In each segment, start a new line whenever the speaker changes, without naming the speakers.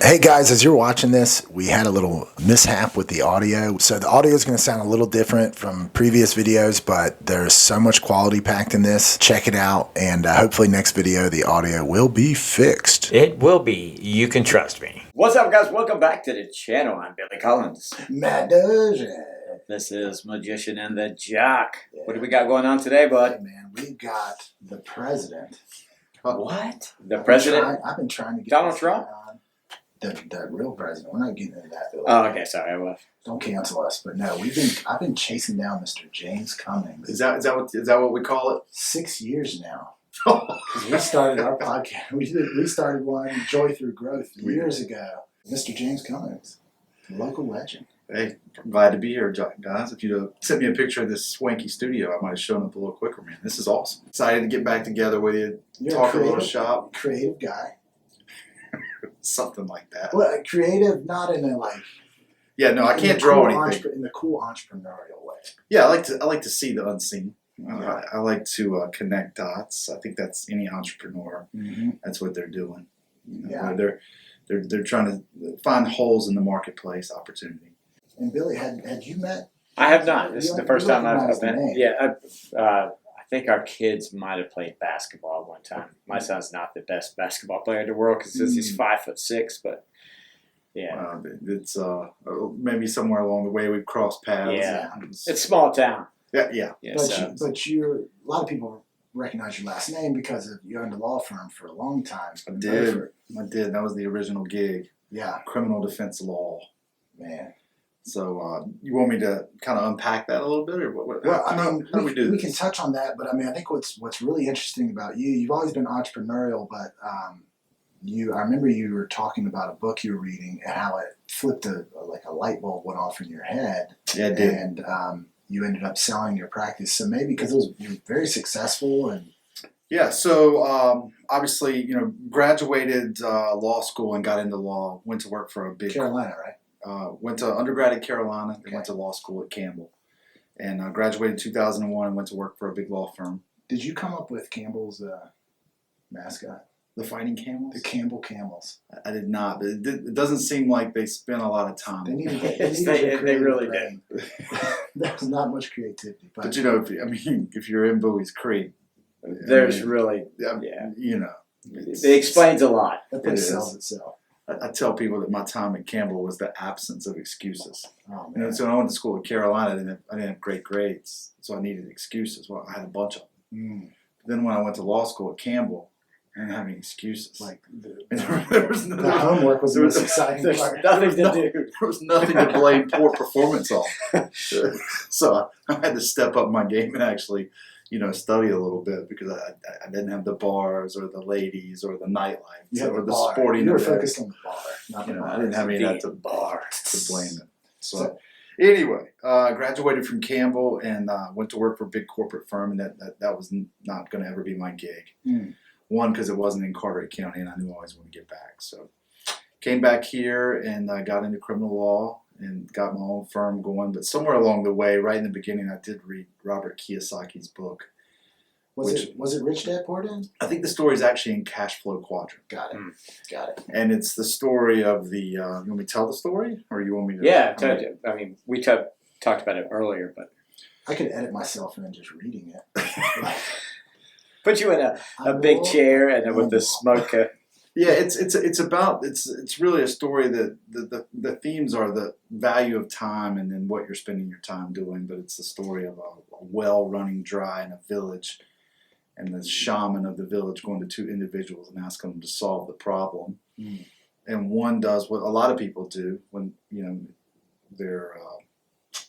Hey guys, as you're watching this, we had a little mishap with the audio. So the audio is going to sound a little different from previous videos, but there's so much quality packed in this. Check it out, and hopefully next video the audio will be fixed.
It will be. You can trust me. What's up, guys? Welcome back to the channel. I'm Billy Collins.
MATJ.
This is Magician and the Jock. Yeah. What do we got going on today, bud?
Hey man, we've got the president.
What? The president?
I've been trying to get
Donald Trump?
The real president. We're not getting into that though.
Oh, okay. Sorry, I was.
Don't cancel us. But no, I've been chasing down Mr. James Cummings.
Is that what we call it?
6 years now. Because we started our podcast. We started one, Joy Through Growth, years ago. Mr. James Cummings, local legend.
Hey, I'm glad to be here, guys. If you'd sent me a picture of this swanky studio, I might have shown up a little quicker, man. This is awesome. Excited to get back together with you.
You're
talk a little shop.
Creative guy.
Something like that.
Well, creative, not in a like.
Yeah, no, I can't draw anything.
In the cool entrepreneurial way.
Yeah, I like to see the unseen.
Yeah.
I like to connect dots. I think that's any entrepreneur.
Mm-hmm.
That's what they're doing. You know,
yeah.
They're trying to find holes in the marketplace, opportunity.
And Billy, had you met?
I have not. This is the first time I've
been.
Yeah, I think our kids might have played basketball one time. My son's not the best basketball player in the world because he's 5'6", but yeah.
It's maybe somewhere along the way we've crossed paths.
Yeah, it's a small town.
Yeah.
But you're a lot of people recognize your last name because you owned a law firm for a long time.
I did. That was the original gig.
Yeah.
Criminal defense law.
Man.
So you want me to kind of unpack that a little bit, or what?
Well,
how do we do this?
We can touch on that, but I mean, I think what's really interesting about you've always been entrepreneurial, but I remember you were talking about a book you were reading and how it flipped a light bulb went off in your head.
Yeah, it did.
And you ended up selling your practice. So maybe because you were very successful and.
Yeah, so obviously, graduated law school and got into law. Went to work for a big
Carolina, right?
Went to undergrad at Carolina, then
Okay.
went to law school at Campbell, and graduated in 2001 and went to work for a big law firm.
Did you come up with Campbell's mascot?
The Fighting Camels?
The Campbell Camels.
I did not, but it doesn't seem like they spent a lot of time.
They needed
they really did.
There was not much creativity.
But if you're in Bowie's Creek,
There's really,
it
explains a lot.
That place sells itself.
I tell people that my time at Campbell was the absence of excuses.
Oh, man.
So when I went to school at Carolina, I didn't have great grades, so I needed excuses. Well, I had a bunch of them. Then when I went to law school at Campbell, I didn't have any excuses.
Like
the
homework was the most exciting part.
Nothing to do.
There was nothing to blame poor performance on. So I had to step up my game and actually, study a little bit because I didn't have the bars or the ladies or the nightlife or the sporting.
You were
events.
focused on the bar, not the bar.
I didn't have any of that to blame it. So anyway, graduated from Campbell and went to work for a big corporate firm, and that was not going to ever be my gig. One, because it wasn't in Carteret County, and I knew I always wanted to get back. So came back here and got into criminal law and got my own firm going. But somewhere along the way, right in the beginning, I did read Robert Kiyosaki's book.
Was it Rich Dad Poor Dad?
I think the story is actually in Cash Flow Quadrant.
Got it.
And it's the story of the. You want me to tell the story, or you want me to?
Yeah, we talked about it earlier, but
I could edit myself in just reading it.
Put you in a big chair and then with the smoke.
Yeah, it's really a story that the themes are the value of time and then what you're spending your time doing. But it's the story of a well running dry in a village, and the shaman of the village going to two individuals and asking them to solve the problem. And one does what a lot of people do when they're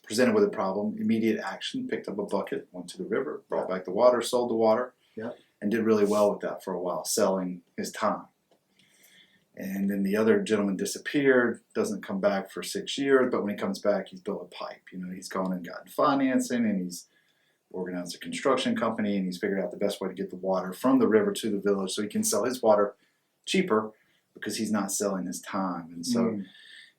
presented with a problem: immediate action. Picked up a bucket, went to the river, brought back the water, sold the water.
Yep.
And did really well with that for a while, selling his time. And then the other gentleman disappeared, doesn't come back for 6 years, but when he comes back, he's built a pipe. He's gone and gotten financing, and he's organized a construction company, and he's figured out the best way to get the water from the river to the village so he can sell his water cheaper because he's not selling his time. And so,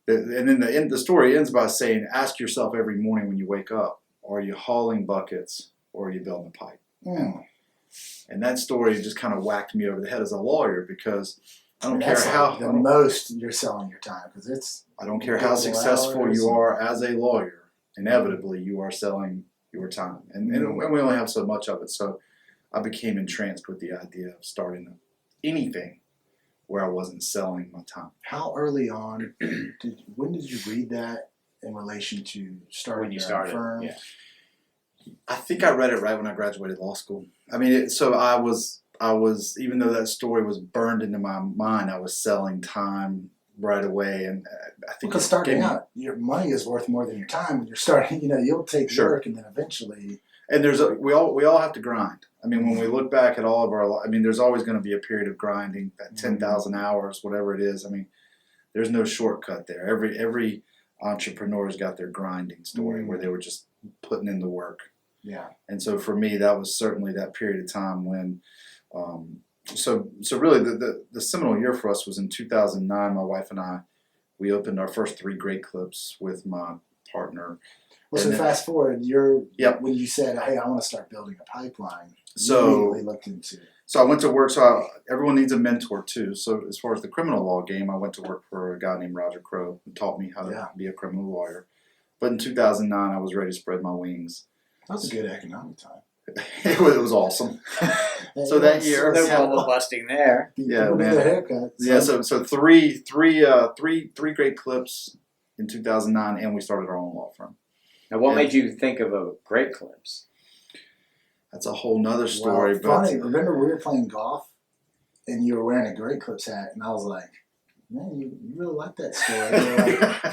and then the story ends by saying, ask yourself every morning when you wake up, are you hauling buckets or are you building a pipe? And that story just kind of whacked me over the head as a lawyer because I don't
That's
care how
like the most you're selling your time because it's.
I don't care how successful you are as a lawyer. Inevitably, you are selling your time, and we only have so much of it. So, I became entranced with the idea of starting anything where I wasn't selling my time.
How early on when did you read that in relation to starting your own firm?
Yeah.
I think I read it right when I graduated law school. I mean, so I was even though that story was burned into my mind, I was selling time right away, and I think
because starting out, your money is worth more than your time. When you're starting, you'll take work, and then eventually.
And we all have to grind. I mean, when we look back at all of our, I mean, there's always going to be a period of grinding. That 10,000 hours, whatever it is. I mean, there's no shortcut there. Every entrepreneur's got their grinding story where they were just putting in the work.
Yeah.
And so for me, that was certainly that period of time when. So really, the seminal year for us was in 2009. My wife and I, we opened our first 3 Great Clips with my partner.
Well, so fast forward, when you said, "Hey, I want to start building a pipeline," you immediately looked into it.
So I went to work. So everyone needs a mentor too. So as far as the criminal law game, I went to work for a guy named Roger Crow who taught me how to be a criminal lawyer. But in 2009, I was ready to spread my wings.
That was a good economic time.
It was awesome. So that year,
no bubble busting there.
Yeah, man.
Haircut,
yeah. So three Great Clips in 2009, and we started our own law firm.
Now, what made you think of a Great Clips?
That's a whole nother story.
Well, funny. Remember we were playing golf, and you were wearing a Great Clips hat, and I was like, "Man, you really like that story."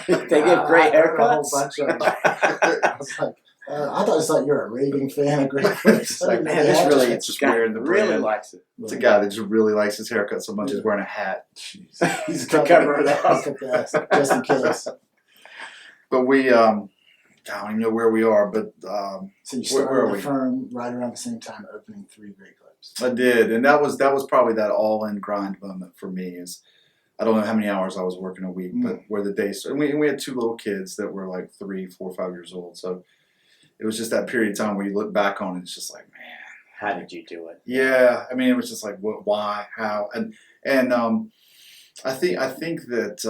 Like,
they give great haircuts.
A whole bunch of I was like. I thought you were a raving fan of Great Clips.
It's like, man, it's just wearing the brand.
Really likes it.
It's a guy that just really likes his haircut so much he's wearing a hat.
Jeez. He's
to cover it up.
Just in case.
But we, I don't even know where we are, but
so you started the firm right around the same time, opening 3 Great Clips.
I did, and that was probably that all-in grind moment for me. Is I don't know how many hours I was working a week, but where the days started. And we had 2 little kids that were like 3, 4, 5 years old, so. It was just that period of time where you look back on it, it's just like, man,
how did you do it?
Yeah, I mean, it was just like, what, why, how, and I think that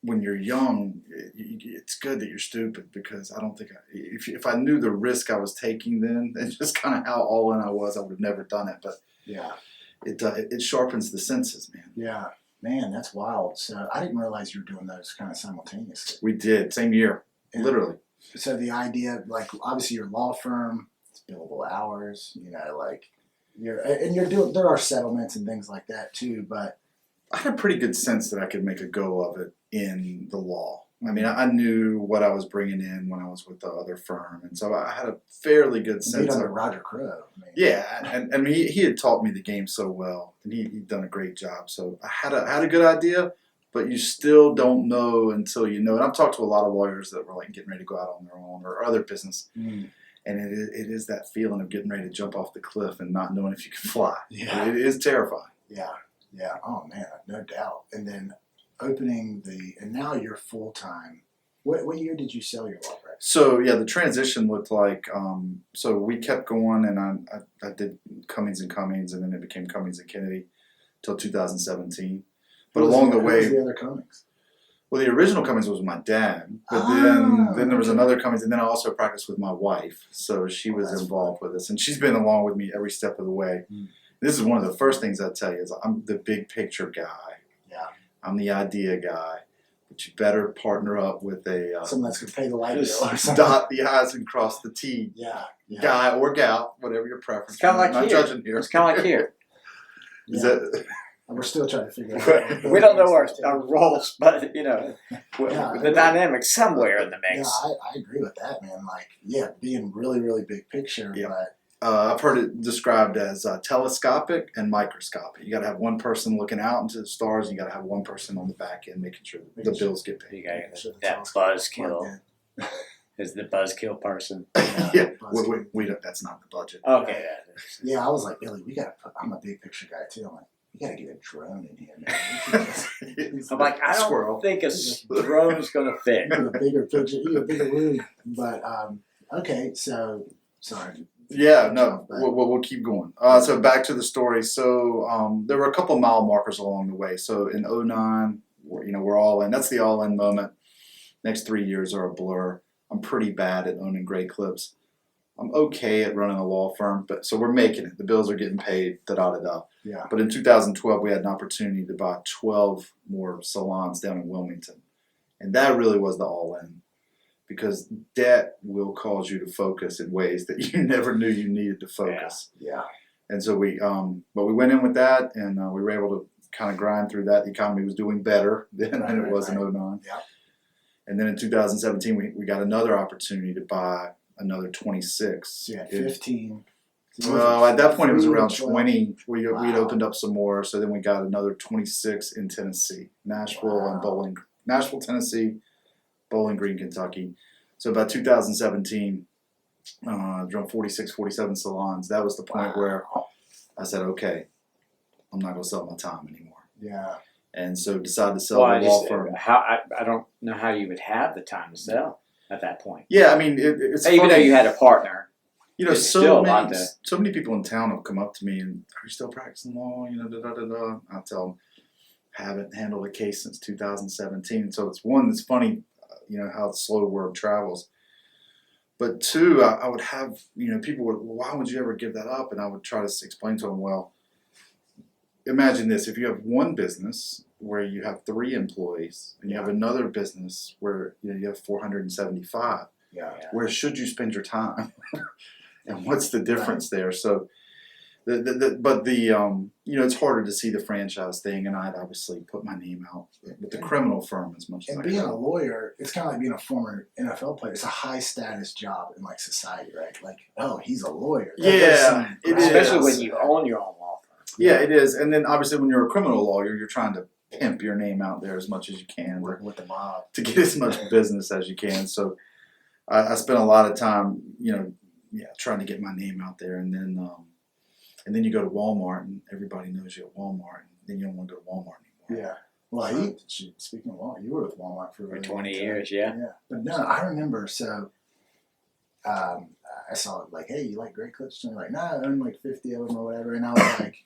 when you're young, it's good that you're stupid because I don't think if I knew the risk I was taking then, and just kind of how all in I was, I would have never done it. But
yeah,
it sharpens the senses, man.
Yeah, man, that's wild. So I didn't realize you were doing those kind of simultaneously.
We did, same year, literally.
So the idea, like, obviously your law firm, it's billable hours, you're doing, there are settlements and things like that too, but.
I had a pretty good sense that I could make a go of it in the law. I mean, I knew what I was bringing in when I was with the other firm, and so I had a fairly good sense of
Roger Crow.
Yeah, and I mean, he had taught me the game so well, and he'd done a great job. So I had a good idea. But you still don't know until you know. And I've talked to a lot of lawyers that were like getting ready to go out on their own or other business. And it is that feeling of getting ready to jump off the cliff and not knowing if you can fly. Yeah. It is terrifying.
Yeah. Yeah. Oh, man, no doubt. And then opening and now you're full-time. What year did you sell your law practice?
So, yeah, the transition looked like, so we kept going and I did Cummings and Cummings, and then it became Cummings and Kennedy till 2017. But along the way,
who was the other Cummings?
Well, the original Cummings was my dad, but then there was another Cummings, and then I also practiced with my wife, so she was involved with us, and she's been along with me every step of the way. This is one of the first things I tell you is I'm the big picture guy.
Yeah,
I'm the idea guy, but you better partner up with
someone that's going to pay the light bill or something.
Dot the I's and cross the T.
Yeah.
Guy or gal, whatever your preference.
It's kind of like
I'm not
here.
judging here.
It's kind of like here.
Is that?
We're still trying to figure it out.
We don't know our roles, but the dynamics somewhere in the mix.
Yeah, I agree with that, man. Like, being really, really big picture.
Yeah.
But
I've heard it described as telescopic and microscopic. You got to have one person looking out into the stars. And you got to have one person on the back end making sure the bills get paid.
You got that buzzkill. Is the buzzkill person?
Yeah, we don't, that's not the budget.
Okay.
Yeah, I was like, Billy, I'm a big picture guy too. I'm like, you got to get a drone in here, man.
I'm like, I don't think a drone's going to fit.
A bigger picture, a bigger room. But, okay, so, sorry.
Yeah, no, we'll keep going. So back to the story. So there were a couple mile markers along the way. So in '09, we're all in. That's the all in moment. Next 3 years are a blur. I'm pretty bad at owning Great Clips. I'm okay at running a law firm, but so we're making it. The bills are getting paid. Da da da da.
Yeah.
But in 2012, we had an opportunity to buy 12 more salons down in Wilmington, and that really was the all in. Because debt will cause you to focus in ways that you never knew you needed to focus.
Yeah.
And so we went in with that, and we were able to kind of grind through that. The economy was doing better than it was in '09.
Yeah.
And then in 2017, we got another opportunity to buy another 26.
Yeah, 15.
Well, at that point, it was around
12.
20. We'd opened up some more, so then we got another 26 in Tennessee, Nashville and Bowling, Nashville, Tennessee, Bowling Green, Kentucky. So about 2017, around 46, 47 salons. That was the point where I said, okay, I'm not going to sell my time anymore.
Yeah.
And so decided to sell the law firm.
I don't know how you would have the time to sell at that point.
Yeah, I mean, it's
even
funny.
though you had a partner. It's
So many people in town have come up to me and, are you still practicing law? Da da da da. I tell them, haven't handled a case since 2017. So it's one that's funny, how the slow word travels. But two, I would have, people would, well, why would you ever give that up? And I would try to explain to them, well, imagine this. If you have one business where you have 3 employees and you have another business where you have 475, where should you spend your time? And what's the difference there? So, it's harder to see the franchise thing, and I'd obviously put my name out with the criminal firm as much as I
can. And being a lawyer, it's kind of like being a former NFL player. It's a high status job in like society, right? Like, oh, he's a lawyer.
Yeah,
especially when you own your own law firm.
Yeah, it is. And then obviously when you're a criminal lawyer, you're trying to pimp your name out there as much as you can,
working with the mob
to get as much business as you can. So I spent a lot of time, trying to get my name out there, and then you go to Walmart and everybody knows you at Walmart, and then you don't want to go to Walmart anymore.
Yeah. Well, speaking of Walmart, you were with Walmart for
20 years, yeah.
But no, I remember. So I saw it like, hey, you like Great Clips? And they're like, no, I own like 50 of them or whatever. And I was like,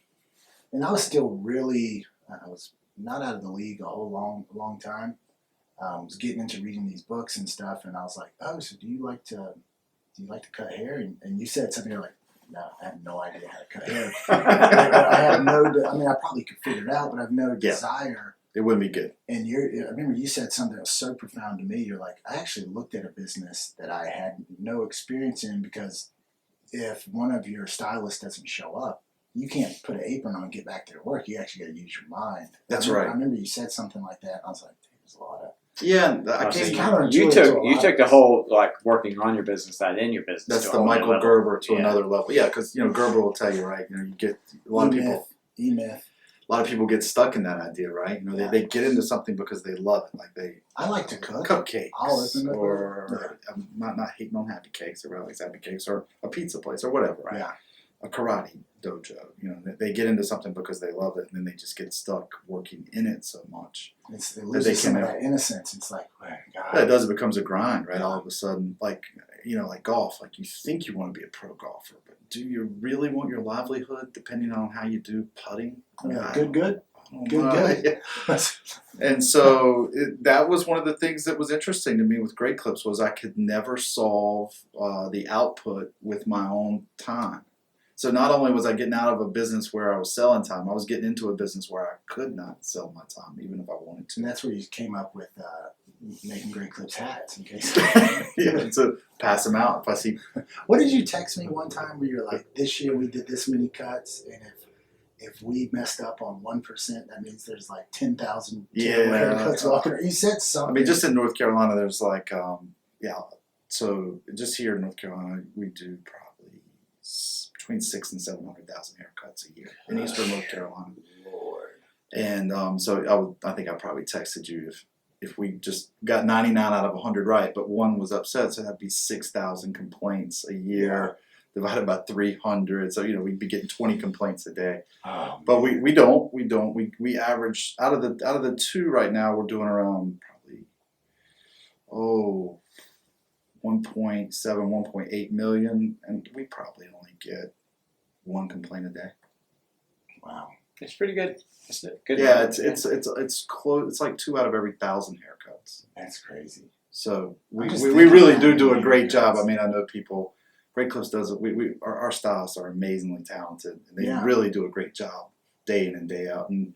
and I was still really, I was not out of the league a whole long time. I was getting into reading these books and stuff, and I was like, oh, so do you like to cut hair? And you said something, you're like, no, I have no idea how to cut hair. I probably could figure it out, but I have no desire.
It wouldn't be good.
And I remember you said something that was so profound to me. You're like, I actually looked at a business that I had no experience in, because if one of your stylists doesn't show up, you can't put an apron on and get back to work. You actually got to use your mind.
That's right.
I remember you said something like that. I was like, there's a lot of.
Yeah,
you took the whole working on your business side in your business.
That's the Michael Gerber to another level. Yeah, because Gerber will tell you, right? You get a lot of people.
E-myth.
A lot of people get stuck in that idea, right? They get into something because they love it.
I like to cook
cupcakes, or I'm not hating on happy cakes or Alex happy cakes, or a pizza place or whatever, right? Yeah. A karate dojo. They get into something because they love it, and then they just get stuck working in it so much.
It loses some of that innocence. It's like, oh, God.
It does. It becomes a grind, right? All of a sudden, like golf. Like, you think you want to be a pro golfer, but do you really want your livelihood depending on how you do putting?
Good.
And so that was one of the things that was interesting to me with Great Clips, was I could never solve the output with my own time. So not only was I getting out of a business where I was selling time, I was getting into a business where I could not sell my time, even if I wanted to.
And that's where you came up with making Great Clips hats, in case.
To pass them out if I see.
What did you text me one time where you're like, this year we did this many cuts, and if we messed up on 1%, that means there's like 10,000 haircuts walking. You said something.
I mean, just in North Carolina, there's so just here in North Carolina, we do probably between 600,000 and 700,000 haircuts a year in Eastern North Carolina.
Lord.
And so I think I probably texted you if we just got 99 out of 100 right, but one was upset, so that'd be 6,000 complaints a year divided by 300. So we'd be getting 20 complaints a day. But we don't. We average out of the 2 right now. We're doing around probably 1.7, 1.8 million, and we probably only get 1 complaint a day.
Wow.
It's pretty good. It's a good.
Yeah,
number.
it's close. It's like 2 out of every 1,000 haircuts.
That's crazy.
So we
I'm just
really
thinking
do
about
a great
haircuts.
job. I mean, I know people. Great Clips does it. Our stylists are amazingly talented, and they
Yeah.
really do a great job day in and day out. And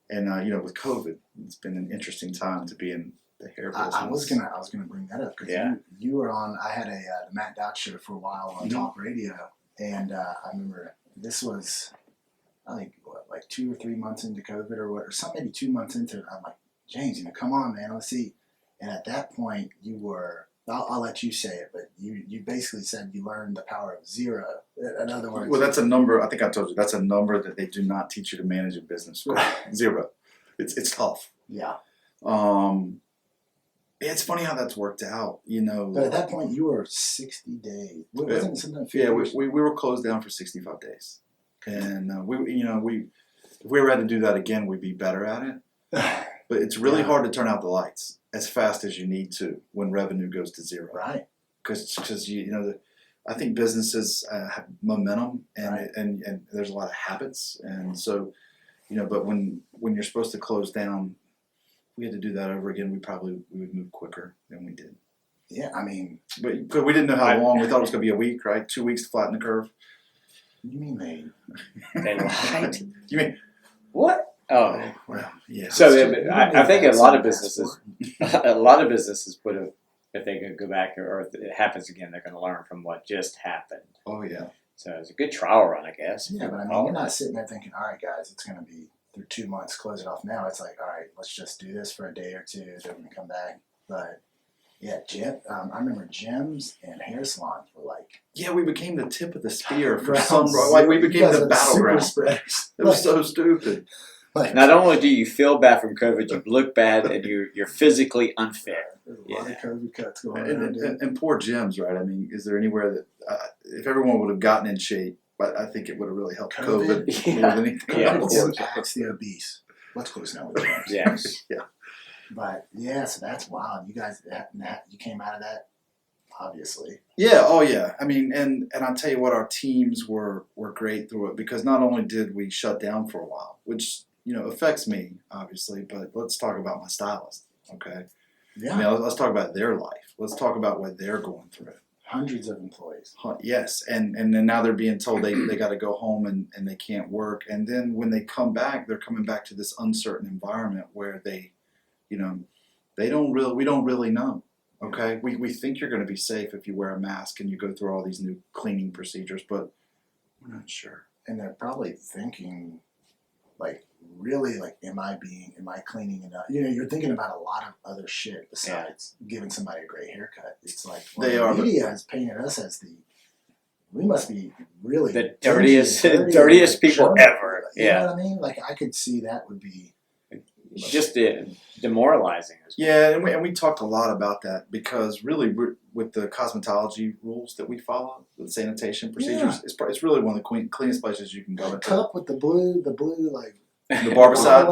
with COVID, it's been an interesting time to be in the hair business.
I was gonna bring that up because
Yeah.
you were on. I had the Matt Dot show for a while on
Mhm.
Talk Radio, and I remember this was I think like 2 or 3 months into COVID or some maybe 2 months into it. I'm like, James, come on, man, let's see. And at that point, you were. I'll let you say it, but you basically said you learned the power of zero. In other words,
Well, that's a number. I think I told you that's a number that they do not teach you to manage a business. Zero. It's tough.
yeah.
It's funny how that's worked out.
But at that point, you were 60 days. Wasn't it something?
Yeah, we were closed down for 65 days, and if we ever had to do that again, we'd be better at it. But it's really
Yeah.
hard to turn out the lights as fast as you need to when revenue goes to zero.
Right.
Because I think businesses have momentum and,
Right.
and there's a lot of habits, and so but when you're supposed to close down, if we had to do that over again, we would move quicker than we did.
Yeah, I mean,
But 'cause we didn't know how long. We thought it was going to be a week, right? 2 weeks to flatten the curve.
you mean they?
They lied.
You mean?
What? Oh.
Well, yeah.
So
You
I think
made
a lot of
that
businesses, a lot of businesses if they could go back or if it happens again, they're going to learn from what just happened.
Oh yeah.
So it's a good trial run, I guess.
Yeah, but I mean, you're not sitting there thinking, all right, guys, it's going to be through 2 months, close it off now. It's like, all right, let's just do this for a day or two, then we come back. But yeah, I remember gyms and hair salons were like,
Yeah, we became the tip of the spear for
grounds.
some. Like we
You
became
guys
the
are super
battleground.
spreaders.
It was so stupid.
Like,
Not only do you feel bad from COVID, you look bad and you're physically unfair.
there's a lot of COVID cuts going on.
And,
dude.
and poor gyms, right? I mean, is there anywhere that if everyone would have gotten in shape, but I think it would have really helped
COVID?
COVID more
Yeah.
than anything
Yeah.
else.
COVID impacts the obese. Let's close now with gyms.
Yes.
Yeah.
But yeah, so that's wild. You guys, you came out of that, obviously.
Yeah, oh yeah. I mean, and I'll tell you what, our teams were great through it because not only did we shut down for a while, which affects me obviously, but let's talk about my stylist, okay?
Yeah.
I mean, let's talk about their life. Let's talk about what they're going through.
Hundreds of employees.
Yes, and then now they're being told they got to go home and they can't work, and then when they come back, they're coming back to this uncertain environment where we don't really know. Okay, we think you're going to be safe if you wear a mask and you go through all these new cleaning procedures, but we're not sure.
And they're probably thinking, like, really, like, am I cleaning enough? You're thinking about a lot of other shit besides giving somebody a great haircut. It's like, the media has painted us as we must be really
The dirtiest people
germ.
ever.
You
Yeah.
know what I mean? Like, I could see that would be.
Just demoralizing.
Yeah, and we talked a lot about that because really with the cosmetology rules that we follow, the sanitation procedures, it's really one of the cleanest places you can go
The
into.
cup with the blue, like
The barbicide,
I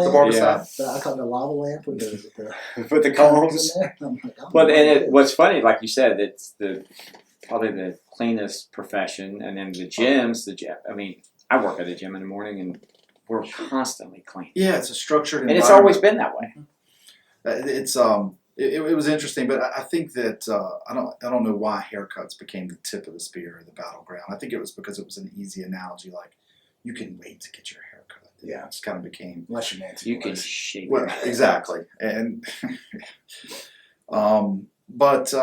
call it the lava lamp with the
With the
combs
combs.
in there. I'm like, oh,
But
my
what's funny, like you said, it's probably the cleanest profession, and then the gyms. I mean, I work at a gym in the morning, and we're constantly clean,
Yeah, it's a structured
and
environment.
it's always been that way.
It was interesting, but I think that I don't know why haircuts became the tip of the spear or the battleground. I think it was because it was an easy analogy, like you can wait to get your haircut.
Yeah.
It just kind of became.
Unless you're Nancy
You can
Pelosi.
shake.
Well, exactly, and but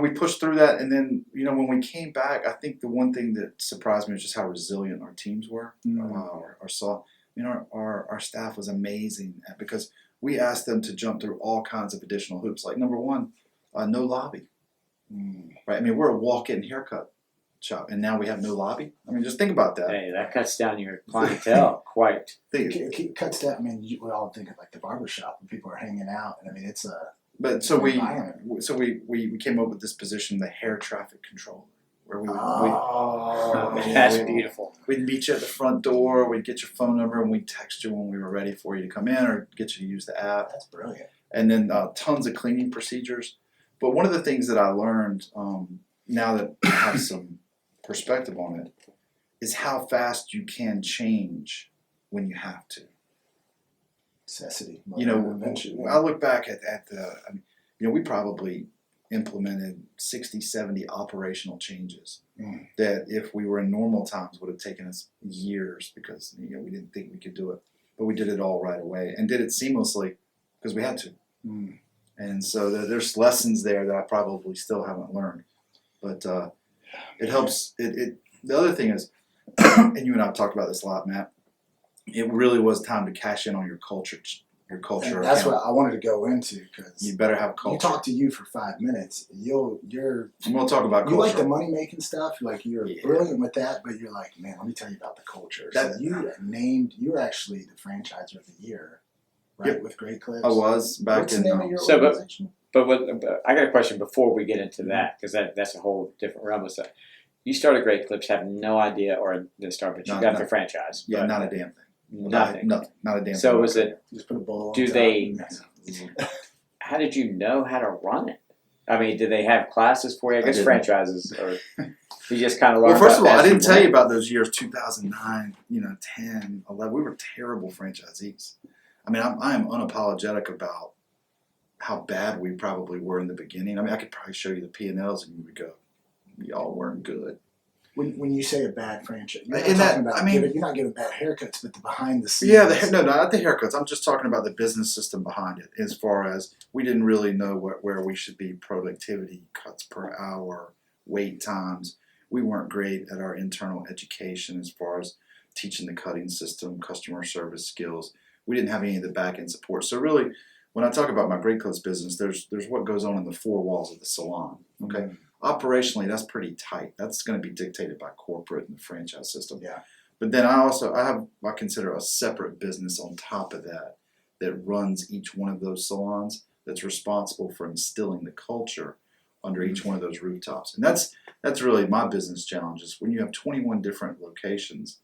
we pushed through that, and then when we came back, I think the one thing that surprised me was just how resilient our teams were. Our staff was amazing because we asked them to jump through all kinds of additional hoops. Like number one, no lobby, right? I mean, we're a walk-in haircut shop, and now we have no lobby. I mean, just think about that.
Hey, that cuts down your clientele quite.
It cuts down. I mean, we all think of like the barbershop when people are hanging out, and I mean, it's a.
But so we
environment.
came up with this position, the hair traffic controller, where
That's beautiful.
we'd meet you at the front door, we'd get your phone number, and we'd text you when we were ready for you to come in or get you to use the app.
That's brilliant.
And then tons of cleaning procedures. But one of the things that I learned now that I have some perspective on it is how fast you can change when you have to.
Necessity.
You know, I look back at the, I mean, you know, we probably implemented 60, 70 operational changes that if we were in normal times would have taken us years because, you know, we didn't think we could do it. But we did it all right away and did it seamlessly because we had to. And so there's lessons there that I probably still haven't learned. But it helps. The other thing is, and you and I have talked about this a lot, Matt, it really was time to cash in on your culture.
And that's what I wanted to go into because
you better have culture.
You talk to you for 5 minutes. You're.
And we'll talk about culture.
You like the money making stuff. You're brilliant with that, but you're like, man, let me tell you about the culture. So you were actually the franchiser of the year, right? Yep. With Great Clips.
I was back
What's
in.
The name of your organization?
But I got a question before we get into that because that's a whole different realm of stuff. You started Great Clips, have no idea, or didn't start, but you got the franchise.
Yeah, not a damn thing.
Nothing.
Not a damn thing.
So was it?
Just put a ball.
Do they? How did you know how to run it? I mean, did they have classes for you? I guess franchises, or you just kind of learned.
Well, first of all, I didn't tell you about those years 2009, 10, 11. We were terrible franchisees. I mean, I am unapologetic about how bad we probably were in the beginning. I mean, I could probably show you the P&Ls and you would go, y'all weren't good.
When you say a bad franchise, you're not giving bad haircuts, but the behind the scenes.
Yeah, not the haircuts. I'm just talking about the business system behind it. As far as we didn't really know where we should be, productivity, cuts per hour, wait times. We weren't great at our internal education as far as teaching the cutting system, customer service skills. We didn't have any of the back end support. So really, when I talk about my Great Clips business, there's what goes on in the four walls of the salon. Okay. Mm-hmm. Operationally, that's pretty tight. That's going to be dictated by corporate and the franchise system.
Yeah.
But then I consider a separate business on top of that runs each one of those salons, that's responsible for instilling the culture under each one of those rooftops. And that's really my business challenge is when you have 21 different locations,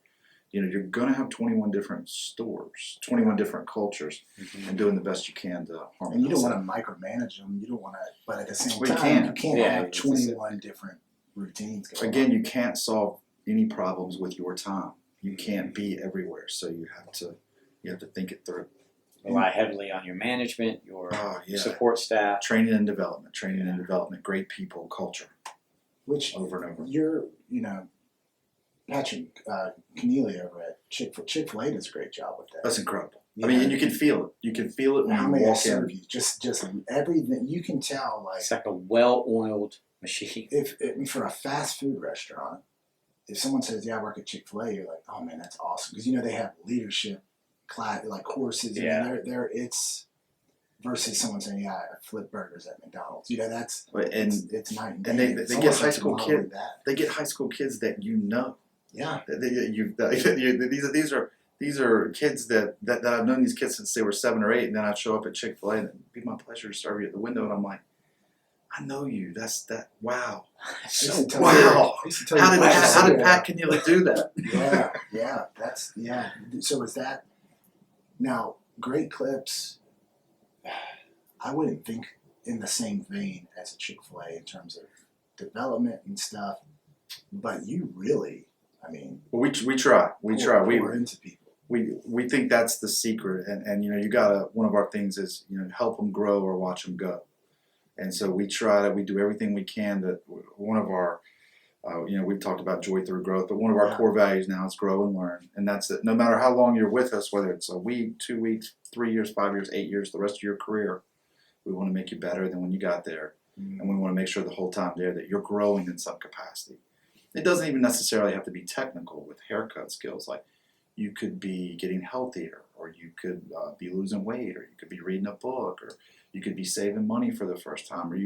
you're going to have 21 different stores, 21 different cultures, and doing the best you can to harmonize.
And you don't want to micromanage them. You don't want to, but at the same time, you can't have 21 different routines going
Again,
on.
you can't solve any problems with your time. You can't be everywhere, so you have to think it through.
Rely heavily on your management, your support staff.
Training and development, great people, culture.
Which
over and over.
You're, Patrick Keneally over at Chick-fil-A does a great job with that.
That's incredible. Yeah. I mean, and you can feel it. You can feel it when you walk in. You?
Just everything. You can tell.
It's like a well-oiled machine.
If for a fast food restaurant, if someone says, "Yeah, I work at Chick-fil-A," you're like, "Oh man, that's awesome," because they have leadership class like courses.
Yeah.
I mean, it's versus someone saying, "Yeah, I flip burgers at McDonald's." It's night and day.
And they get high school kids. They get high school kids that
Yeah,
these are kids that I've known these kids since they were 7 or 8, and then I'd show up at Chick-fil-A and it'd be my pleasure to serve you at the window, and I'm like, I know you. Wow. Wow. How did Pat Keneally do that?
Yeah. So is that now Great Clips? I wouldn't think in the same vein as a Chick-fil-A in terms of development and stuff, but you really. I mean,
well, we try.
We're into people.
We think that's the secret, and you gotta. One of our things is help them grow or watch them go, and so we try that. We do everything we can. That one of our, we've talked about joy through growth, but one of our core values now is grow and learn, and that's it. No matter how long you're with us, whether it's a week, 2 weeks, 3 years, 5 years, 8 years, the rest of your career, we want to make you better than when you got there, and we want to make sure the whole time there that you're growing in some capacity. It doesn't even necessarily have to be technical with haircut skills. Like you could be getting healthier, or you could be losing weight, or you could be reading a book, or you could be saving money for the first time, or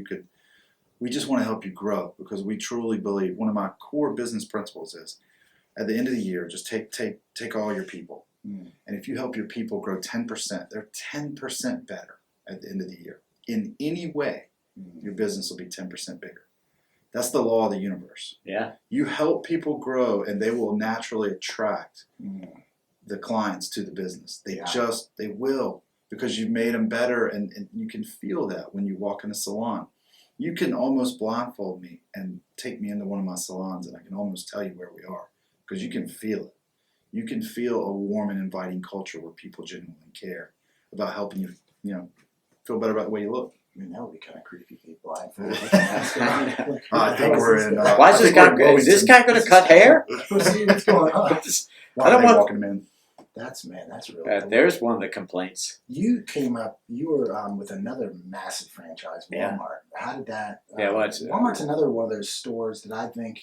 we just want to help you grow because we truly believe one of my core business principles is at the end of the year, just take all your people. And if you help your people grow 10%, they're 10% better at the end of the year. In any way, your business will be 10% bigger. That's the law of the universe.
Yeah.
You help people grow, and they will naturally attract the clients to the business. They will, because you've made them better, and you can feel that when you walk in a salon. You can almost blindfold me and take me into one of my salons, and I can almost tell you where we are because you can feel it. You can feel a warm and inviting culture where people genuinely care about helping you, feel better about the way you look.
I mean, that would be kind of creepy if he blindfolded.
I think we're in.
Why is this guy? Is this guy going to cut hair?
What's going on?
I don't want.
Walking them in.
That's really cool.
There's one of the complaints.
You were with another massive franchise, Walmart.
Yeah.
How did that?
Walmart's
another one of those stores that I think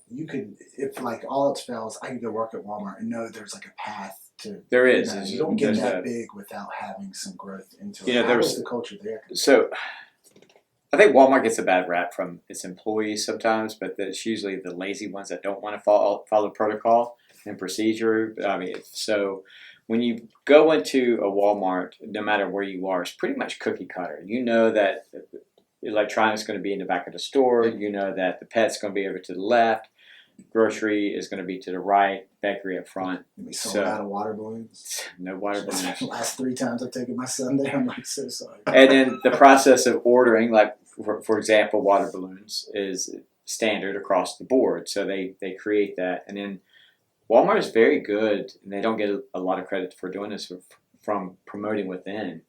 you could, if like all else fails, I could go work at Walmart and know there's like a path to.
There is.
You don't get that big without having some growth into it.
There
was the culture there.
So, I think Walmart gets a bad rap from its employees sometimes, but it's usually the lazy ones that don't want to follow protocol and procedure. I mean, so when you go into a Walmart, no matter where you are, it's pretty much cookie cutter. You know that electronics is going to be in the back of the store. You know that the pet's going to be over to the left. Grocery is going to be to the right. Bakery up front.
We sold out of water balloons.
No water balloons.
The last 3 times I've taken my son there, I'm like so sorry.
And then the process of ordering, like for example, water balloons is standard across the board. So they create that, and then Walmart is very good, and they don't get a lot of credit for doing this from promoting within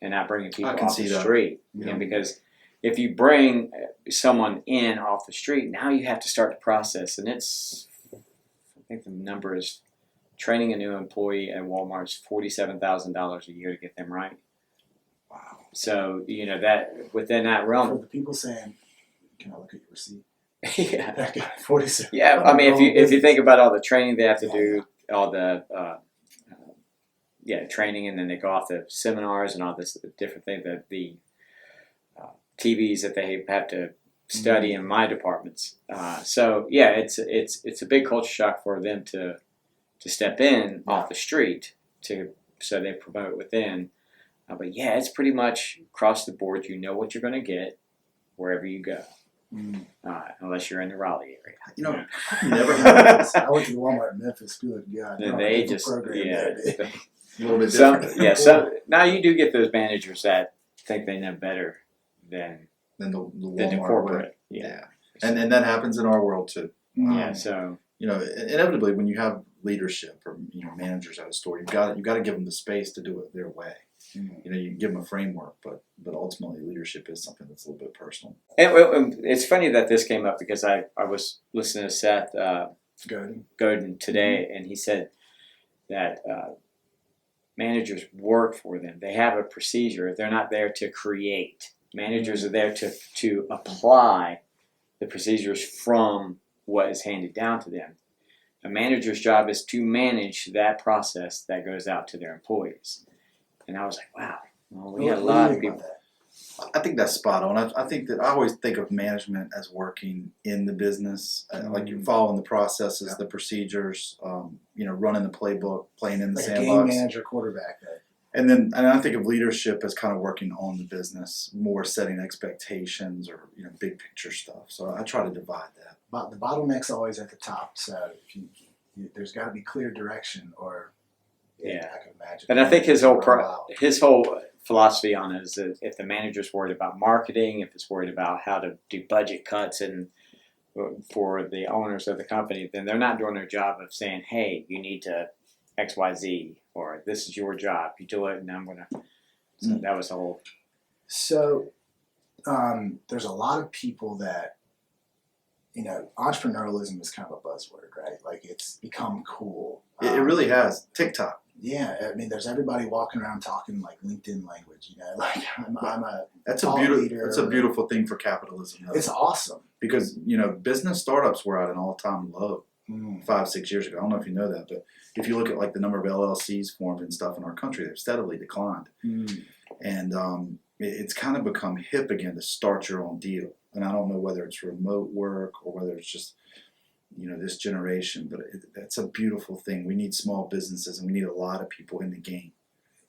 and not bringing people off the street.
Yeah.
And because if you bring someone in off the street, now you have to start the process, and I think the number is training a new employee at Walmart is $47,000 a year to get them right.
Wow.
So that within that realm,
for the people saying, "Can I look at your receipt?"
Yeah.
That guy, 47.
Yeah, I mean, if you think about all the training they have to do, all the training, and then they go off to seminars and all this different thing, the TVs that they have to study in my departments. So yeah, it's a big culture shock for them to step in off the street so they promote within. But yeah, it's pretty much across the board. You know what you're going to get wherever you go. Unless you're in the Raleigh area.
I never had this.
I went to the Walmart in Memphis. Good God.
And they just,
A little bit different.
now you do get those managers that think they know better than
the
the
Walmart
corporate.
way.
Yeah.
And that happens in our world too.
Yeah. So
inevitably, when you have leadership or managers at a store, you've got to give them the space to do it their way. You give them a framework, but ultimately leadership is something that's a little bit personal.
And it's funny that this came up because I was listening to Seth Godin today, and he said that managers work for them. They have a procedure. They're not there to create. Managers are there to apply the procedures from what is handed down to them. A manager's job is to manage that process that goes out to their employees. And I was like, wow, well, we had a lot of people.
I think that's spot on. I think that I always think of management as working in the business, like you're following the processes, the procedures, running the playbook, playing in the sandbox.
Game manager, quarterback.
And I think of leadership as kind of working on the business, more setting expectations or big picture stuff. So I try to divide that.
But the bottleneck's always at the top. So there's got to be clear direction, or I can imagine.
And I think his whole philosophy on it is that if the manager's worried about marketing, if it's worried about how to do budget cuts and for the owners of the company, then they're not doing their job of saying, hey, you need to XYZ, or this is your job, you do it, and I'm going to. So that was the whole.
So there's a lot of people that, entrepreneurialism is kind of a buzzword, right? Like it's become cool.
It really has. TikTok.
Yeah, I mean, there's everybody walking around talking like LinkedIn language. Like I'm a
that's a beautiful leader. That's a beautiful thing for capitalism. Though.
It's awesome
because business startups were at an all-time low 5-6 years ago. I don't know if you know that, but if you look at like the number of LLCs formed and stuff in our country, they've steadily declined. And it's kind of become hip again to start your own deal. And I don't know whether it's remote work or whether it's just this generation, but that's a beautiful thing. We need small businesses, and we need a lot of people in the game.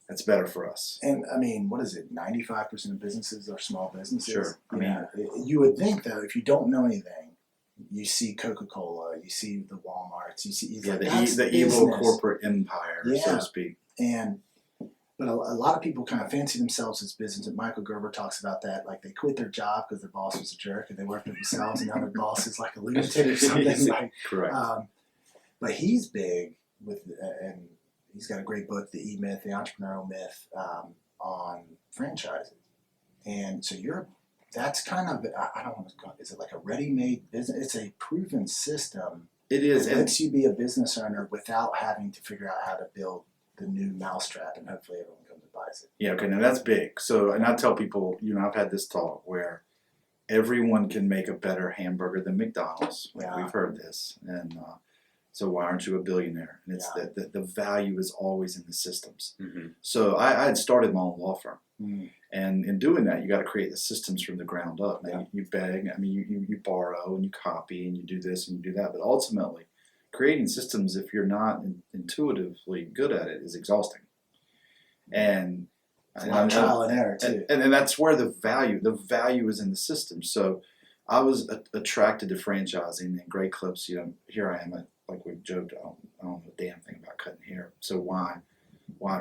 That's better for us.
And I mean, what is it? 95% of businesses are small businesses.
Sure.
You would think though, if you don't know anything, you see Coca-Cola, you see the Walmarts, you see
the evil corporate empire, so to speak.
And But a lot of people kind of fancy themselves as business. And Michael Gerber talks about that. Like they quit their job because their boss was a jerk, and they worked for themselves, and now their boss is like a lunatic or something. Like,
correct.
But he's big with, and he's got a great book, The E-Myth, The Entrepreneurial Myth, on franchising. And so that's kind of, I don't want to call it, is it like a ready-made business? It's a proven system.
It is.
It lets you be a business owner without having to figure out how to build the new mousetrap, and hopefully everyone comes and buys it.
Yeah, okay, now that's big. So, and I tell people, I've had this talk where everyone can make a better hamburger than McDonald's. Like, we've heard this. And so why aren't you a billionaire? And it's that the value is always in the systems. Mm-hmm. So I had started my own law firm. Mm. And in doing that, you got to create the systems from the ground up. Now, you beg, you borrow and you copy and you do this and you do that. But ultimately, creating systems, if you're not intuitively good at it, is exhausting. And
trial and error too.
And that's where the value is in the system. So I was attracted to franchising and Great Clips. Here I am, like we joked, I don't know a damn thing about cutting hair. So why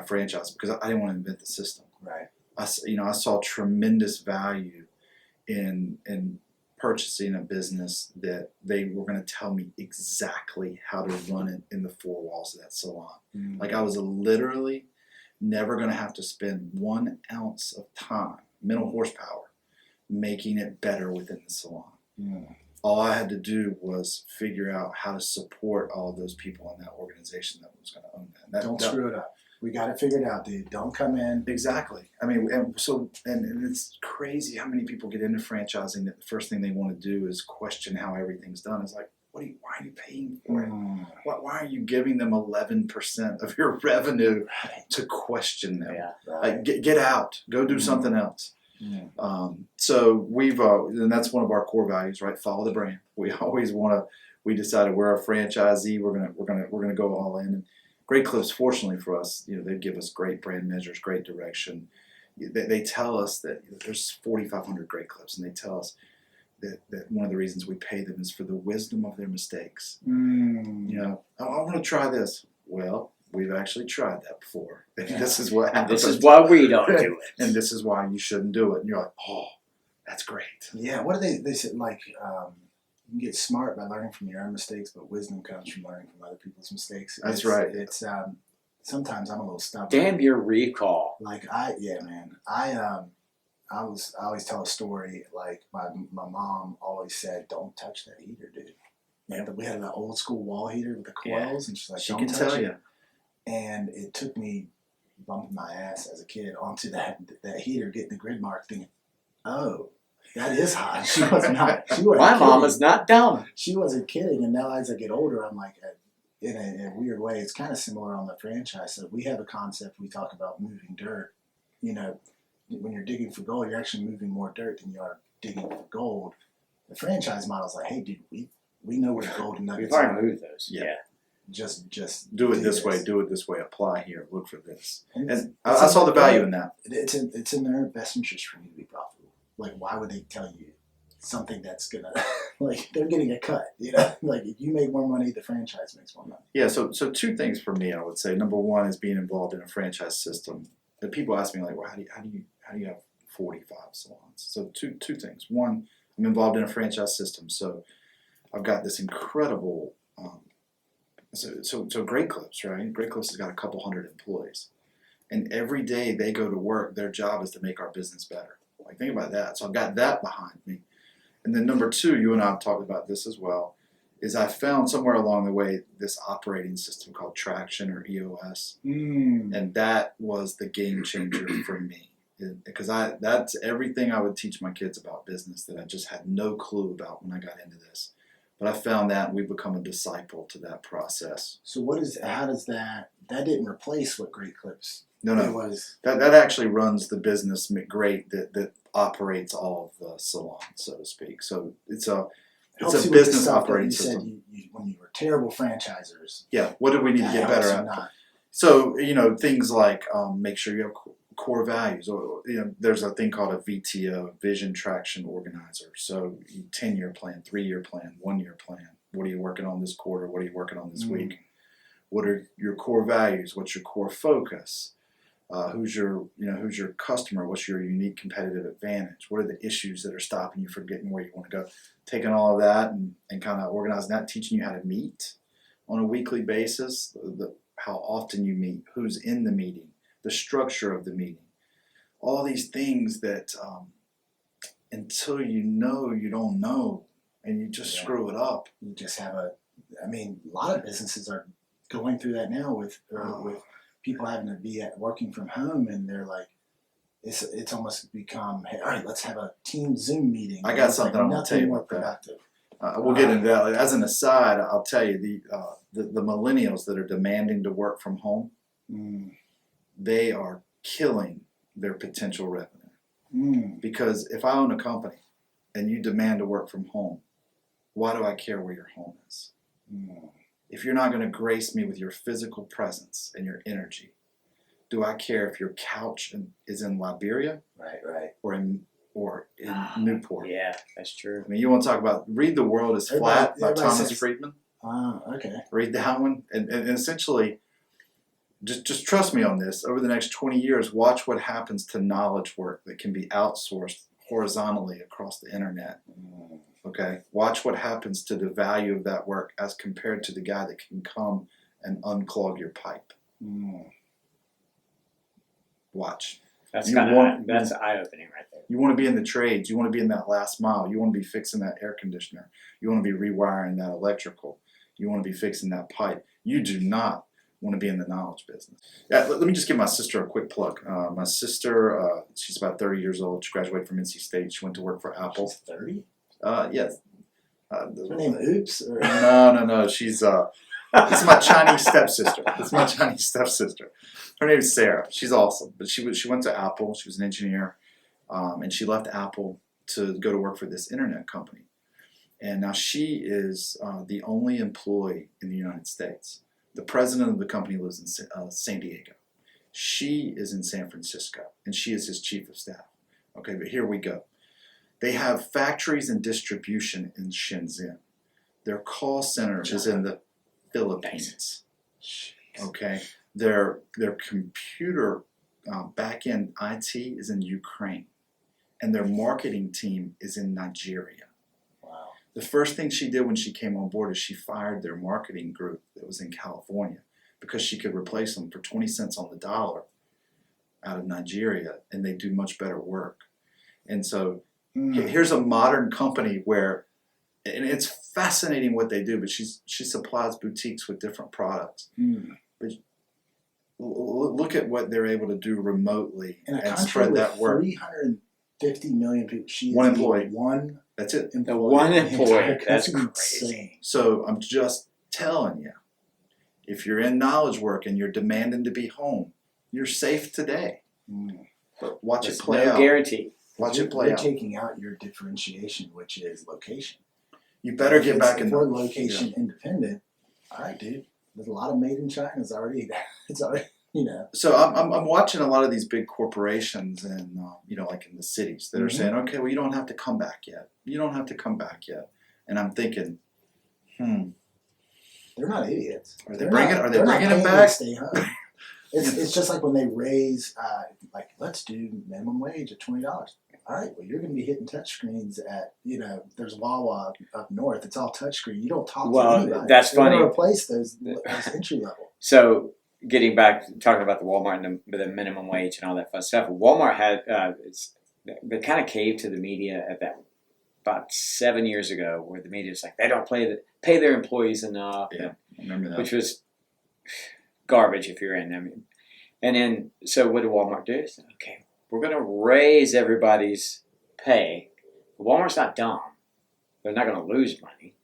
franchise? Because I didn't want to invent the system.
Right.
I saw tremendous value in purchasing a business that they were going to tell me exactly how to run it in the four walls of that salon. Mm-hmm. Like I was literally never going to have to spend 1 ounce of time, mental horsepower, making it better within the salon. Mm. All I had to do was figure out how to support all of those people in that organization that was going to own that.
Don't screw it up. We got it figured out, dude. Don't come in.
Exactly. I mean, and it's crazy how many people get into franchising that the first thing they want to do is question how everything's done. It's like, why are you paying for it? Why are you giving them 11% of your revenue to question them? Yeah. Right. Like, get out. Go do something else. Yeah. So we've, and that's one of our core values, right? Follow the brand. We always we decided we're a franchisee. We're gonna go all in. And Great Clips, fortunately for us, they give us great brand measures, great direction. They tell us that there's 4,500 Great Clips, and they tell us that one of the reasons we pay them is for the wisdom of their mistakes. I want to try this. Well, we've actually tried that before.
Yeah.
This is what happens.
This is why we don't do it.
And this is why you shouldn't do it. And you're like, oh, that's great.
Yeah, what do they said, like, you can get smart by learning from your own mistakes, but wisdom comes from learning from other people's mistakes.
That's right.
It's sometimes I'm a little stubborn.
Damn your recall.
Like I always tell a story. Like my mom always said, "Don't touch that heater, dude." And we had an old school wall heater with the coils, and she's like, "Don't touch it." And it took me bumping my ass as a kid onto that heater, getting the grid mark, thinking, "Oh, that is hot." She was not.
My mom is not dumb.
She wasn't kidding. And now as I get older, I'm like, in a weird way, it's kind of similar on the franchise. So we have a concept. We talk about moving dirt. When you're digging for gold, you're actually moving more dirt than you are digging for gold. The franchise model is like, hey, dude, we know where the golden nuggets are.
We've already moved those.
Yeah.
Just
do it this way. Do it this way. Apply here. Look for this. And I saw the value in that.
It's in their best interest for you to be profitable. Like, why would they tell you something that's gonna, like, they're getting a cut, Like, if you make more money, the franchise makes more money.
Yeah, so two things for me, I would say. Number one is being involved in a franchise system. And people ask me, like, well, how do you have 45 salons? So two things. One, I'm involved in a franchise system, so I've got this incredible, so Great Clips, right? Great Clips has got a couple hundred employees. And every day they go to work, their job is to make our business better. Like, think about that. So I've got that behind me. And then number two, you and I have talked about this as well, is I found somewhere along the way this operating system called Traction or EOS. And that was the game changer for me. Because that's everything I would teach my kids about business that I just had no clue about when I got into this. But I found that, and we've become a disciple to that process.
So how does that didn't replace what Great Clips?
No. That actually runs the business Great that operates all of the salons, so to speak. So it's a business operating system.
When you were terrible franchisers.
Yeah. What do we need to get better at? So things like make sure you have core values, or there's a thing called a VTO, Vision Traction Organizer. So 10-year plan, 3-year plan, 1-year plan. What are you working on this quarter? What are you working on this week? What are your core values? What's your core focus? Who's your customer? What's your unique competitive advantage? What are the issues that are stopping you from getting where you want to go? Taking all of that and kind of organizing that, teaching you how to meet on a weekly basis, how often you meet, who's in the meeting, the structure of the meeting, all these things that until you know, you don't know, and you just screw it up.
You just have a lot of businesses are going through that now with people having to be working from home, and they're like, it's almost become, hey, all right, let's have a team Zoom meeting.
I got something I want to tell you about that. We'll get into that. As an aside, I'll tell you, the millennials that are demanding to work from home, they are killing their potential revenue. Because if I own a company and you demand to work from home, why do I care where your home is? If you're not going to grace me with your physical presence and your energy, do I care if your couch is in Liberia,
right,
or in Newport?
Yeah, that's true.
I mean, you want to talk about "Read the World is Flat" by Thomas Friedman?
Okay.
Read that one, and essentially, just trust me on this. Over the next 20 years, watch what happens to knowledge work that can be outsourced horizontally across the internet. Okay, watch what happens to the value of that work as compared to the guy that can come and unclog your pipe. Watch.
That's eye-opening right there.
You want to be in the trades. You want to be in that last mile. You want to be fixing that air conditioner. You want to be rewiring that electrical. You want to be fixing that pipe. You do not want to be in the knowledge business. Yeah, let me just give my sister a quick plug. My sister, she's about 30 years old. She graduated from NC State. She went to work for Apple.
She's 30?
Yes.
Is her name Oops? Or?
No. She's this is my Chinese stepsister. Her name is Sarah. She's awesome. But she went to Apple. She was an engineer, and she left Apple to go to work for this internet company. And now she is the only employee in the United States. The president of the company lives in San Diego. She is in San Francisco, and she is his chief of staff. Okay, but here we go. They have factories and distribution in Shenzhen. Their call center is in the Philippines. Okay, their computer back-end IT is in Ukraine, and their marketing team is in Nigeria.
Wow.
The first thing she did when she came on board is she fired their marketing group that was in California because she could replace them for 20 cents on the dollar out of Nigeria, and they do much better work. And so here's a modern company where, and it's fascinating what they do, but she supplies boutiques with different products. But look at what they're able to do remotely and spread that work.
350 million people. She
One
is
employee.
One.
That's it.
One employee. That's
insane.
crazy.
So I'm just telling you, if you're in knowledge work and you're demanding to be home, you're safe today. But watch it play out.
No guarantee.
Watch it play out.
You're taking out your differentiation, which is location.
You better get back in.
If we're location independent, all right, dude. There's a lot of made in China. It's already,
So I'm watching a lot of these big corporations and like in the cities that are saying, okay, well, you don't have to come back yet. You don't have to come back yet. And I'm thinking,
they're not idiots.
Are they bringing it back?
Stay home. It's just like when they raise, let's do minimum wage at $20. All right, well, you're going to be hitting touchscreens at, there's Wawa up north. It's all touchscreen. You don't talk to anybody.
That's
They're
funny.
going to replace those entry level.
So getting back, talking about the Walmart and the minimum wage and all that fun stuff, Walmart had, they kind of caved to the media at that about 7 years ago, where the media was like, they don't pay their employees enough.
Yeah, I remember that.
Which was garbage if you're in them. And then, so what did Walmart do? They said, okay, we're going to raise everybody's pay. Walmart's not dumb. They're not going to lose money.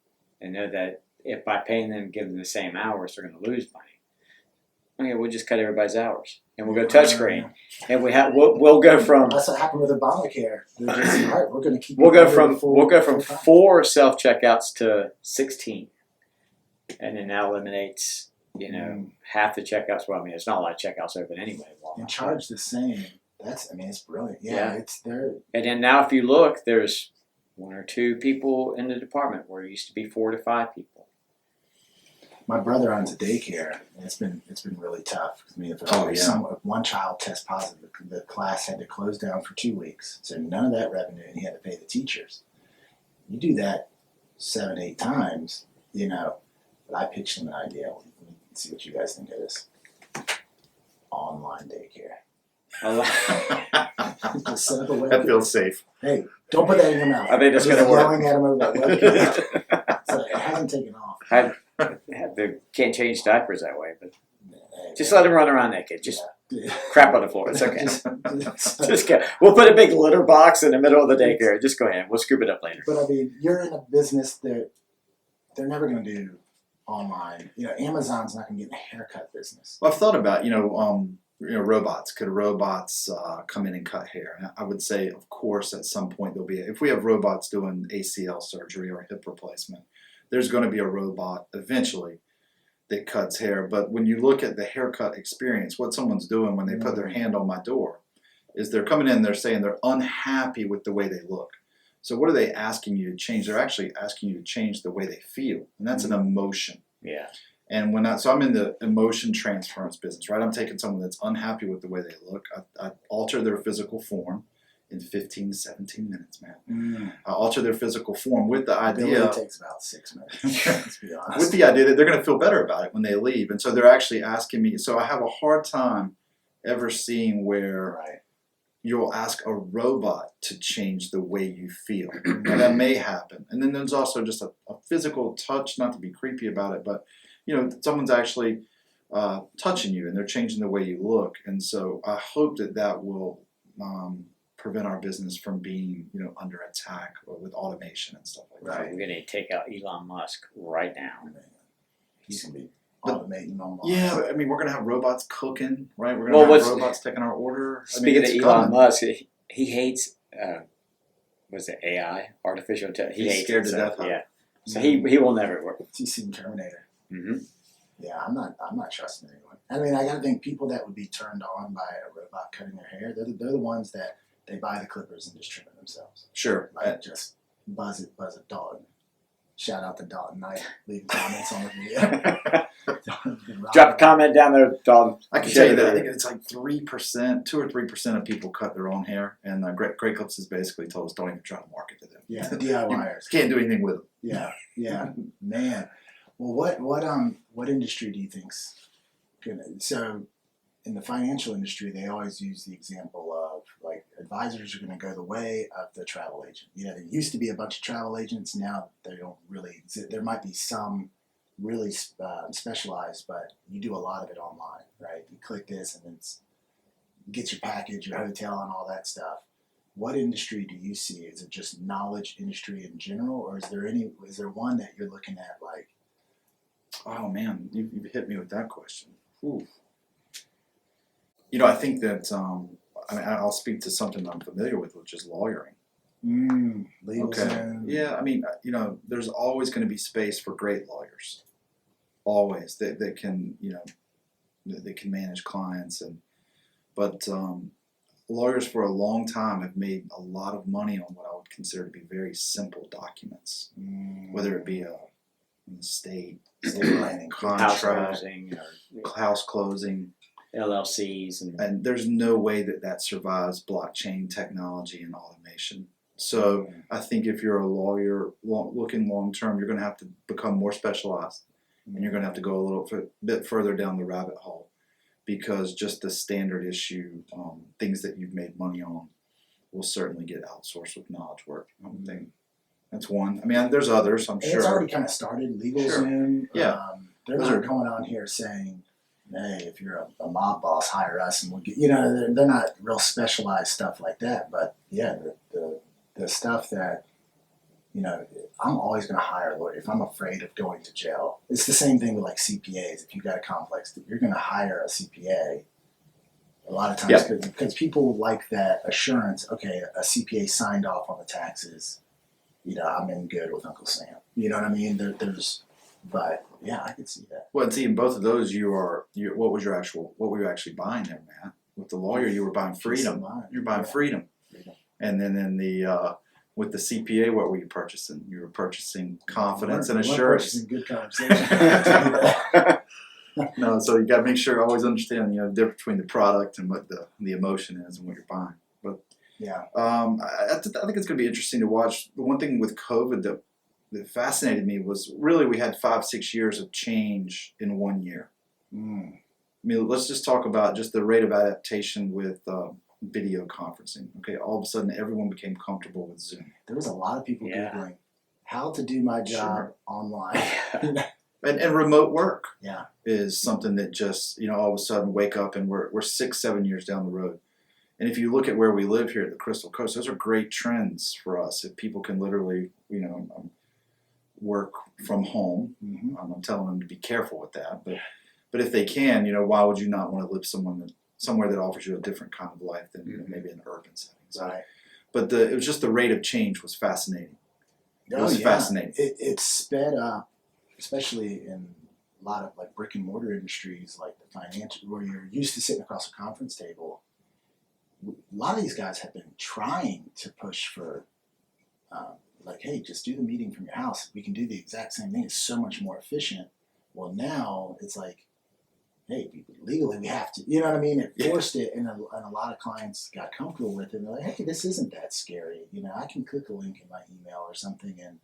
They know that if by paying them, giving them the same hours, they're going to lose money. Okay, we'll just cut everybody's hours, and we'll go touchscreen, and we'll go from.
That's what happened with Obamacare. They're just, all right, we're going to keep.
We'll go from 4 self checkouts to 16, and then that eliminates half the checkouts. Well, I mean, it's not a lot of checkouts open anyway.
And charge the same. It's brilliant. Yeah, it's there.
And then now, if you look, there's 1 or 2 people in the department where it used to be 4 to 5 people.
My brother owns a daycare, and it's been really tough. I mean, if one child tests positive, the class had to close down for 2 weeks, so none of that revenue, and he had to pay the teachers. You do that 7, 8 times, you know. But I pitched him an idea. Let me see what you guys think of this. Online daycare. Just set up a webcam.
That feels safe.
Hey, don't put that in your mouth.
Are they just going to work?
Yelling at him over that webcam. So it hasn't taken off.
They can't change diapers that way, but just let them run around naked. Just crap on the floor. It's okay. Just go. We'll put a big litter box in the middle of the daycare. Just go ahead. We'll scoop it up later.
But I mean, you're in a business that they're never going to do online. You know, Amazon's not going to get in the haircut business.
Well, I've thought about, robots. Could robots come in and cut hair? I would say, of course, at some point there'll be. If we have robots doing ACL surgery or hip replacement, there's going to be a robot eventually that cuts hair. But when you look at the haircut experience, what someone's doing when they put their hand on my door is they're coming in, they're saying they're unhappy with the way they look. So what are they asking you to change? They're actually asking you to change the way they feel. And that's an emotion.
Yeah.
And so I'm in the emotion transference business, right? I'm taking someone that's unhappy with the way they look. I alter their physical form in 15 to 17 minutes, man. I alter their physical form with the idea.
It takes about 6 minutes, let's be honest.
With the idea that they're going to feel better about it when they leave. And so they're actually asking me. So I have a hard time ever seeing where you'll ask a robot to change the way you feel. Now, that may happen. And then there's also just a physical touch, not to be creepy about it, but someone's actually touching you and they're changing the way you look. And so I hope that will prevent our business from being, under attack or with automation and stuff like that.
We're going to take out Elon Musk right now.
He's going to be automating online.
Yeah, I mean, we're going to have robots cooking, right? We're going to have robots taking our order.
Speaking of Elon Musk, he hates, was it AI, artificial intelligence?
He's scared to death of it.
Yeah. So he will never work.
He's seen Terminator.
Mm-hmm.
Yeah, I'm not trusting anyone. I mean, I got to think people that would be turned on by a robot cutting their hair, they're the ones that they buy the clippers and just trim it themselves.
Sure.
Like just buzz it, Dalton. Shout out to Dalton Knight. Leave comments on the video.
Drop a comment down there, Dalton.
I can tell you that I think it's like 3%, 2 or 3% of people cut their own hair, and Great Clips has basically told us don't even try to market to them.
Yeah, DIYers
can't do anything with them.
Yeah, man. Well, what industry do you think's gonna? So, in the financial industry, they always use the example of like advisors are going to go the way of the travel agent. There used to be a bunch of travel agents. Now they don't really exist. There might be some really specialized, but you do a lot of it online, right? You click this and you get your package, your hotel, and all that stuff. What industry do you see? Is it just knowledge industry in general, or is there one that you're looking at like?
Oh man, you hit me with that question. Ooh. I think that I'll speak to something I'm familiar with, which is lawyering.
Legal.
Okay. Yeah, I mean, there's always going to be space for great lawyers. Always that can, they can manage clients but lawyers for a long time have made a lot of money on what I would consider to be very simple documents, whether it be an estate planning, contract, house closing.
LLCs
and there's no way that survives blockchain technology and automation. So I think if you're a lawyer looking long term, you're going to have to become more specialized, and you're going to have to go a little bit further down the rabbit hole, because just the standard issue things that you've made money on will certainly get outsourced with knowledge work. I would think that's one. I mean, there's others. I'm sure
it's already kind of started. LegalZoom.
Yeah,
they're not going on here saying, hey, if you're a mob boss, hire us and we'll get, they're not real specialized stuff like that. But yeah, the stuff that, I'm always going to hire a lawyer if I'm afraid of going to jail. It's the same thing with like CPAs. If you've got a complex, you're going to hire a CPA a lot of times because people like that assurance. Okay, a CPA signed off on the taxes. I'm in good with Uncle Sam. You know what I mean? But yeah, I could see that.
Well, see, in both of those, what were you actually buying there, Matt? With the lawyer, you were buying freedom. You're buying freedom. And then in the With the CPA, what were you purchasing? You were purchasing confidence and
We're
assurance.
purchasing good conversation.
No, so you got to make sure always understand the difference between the product and what the emotion is and what you're buying. But
Yeah.
I think it's going to be interesting to watch. The one thing with COVID that fascinated me was really we had 5-6 years of change in 1 year. I mean, let's just talk about just the rate of adaptation with video conferencing. Okay, all of a sudden everyone became comfortable with Zoom.
There was a lot of people Googling how to do my job online.
And remote work
Yeah.
is something that just, all of a sudden wake up and we're 6-7 years down the road. And if you look at where we live here at the Crystal Coast, those are great trends for us. If people can literally, work from home, I'm telling them to be careful with that. But if they can, why would you not want to live somewhere that offers you a different kind of life than maybe an urban setting? So,
Right.
But it was just the rate of change was fascinating. It was fascinating.
It sped up, especially in a lot of like brick and mortar industries, like the financial, where you're used to sitting across a conference table. A lot of these guys have been trying to push for, like, hey, just do the meeting from your house. We can do the exact same thing. It's so much more efficient. Well, now it's like, hey, legally we have to. You know what I mean? It forced it, and a lot of clients got comfortable with it. And they're like, hey, this isn't that scary. I can click a link in my email or something, and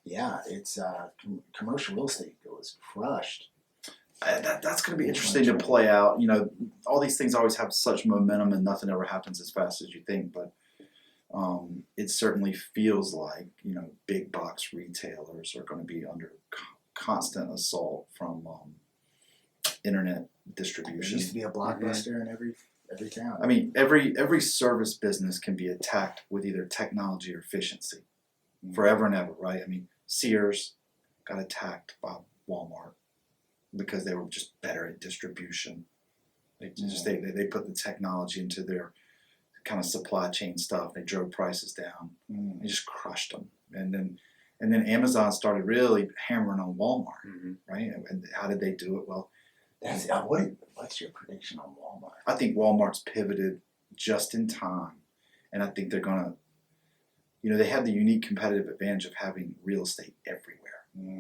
yeah, it's commercial real estate was crushed.
That's going to be interesting to play out. All these things always have such momentum, and nothing ever happens as fast as you think. But it certainly feels like big box retailers are going to be under constant assault from internet distribution.
There used to be a Blockbuster in every town.
I mean, every service business can be attacked with either technology or efficiency, forever and ever, right? I mean, Sears got attacked by Walmart because they were just better at distribution. They they put the technology into their kind of supply chain stuff. They drove prices down. They just crushed them. And then Amazon started really hammering on Walmart, right? And how did they do it? Well,
what's your prediction on Walmart?
I think Walmart's pivoted just in time, and I think they're gonna. They have the unique competitive advantage of having real estate everywhere.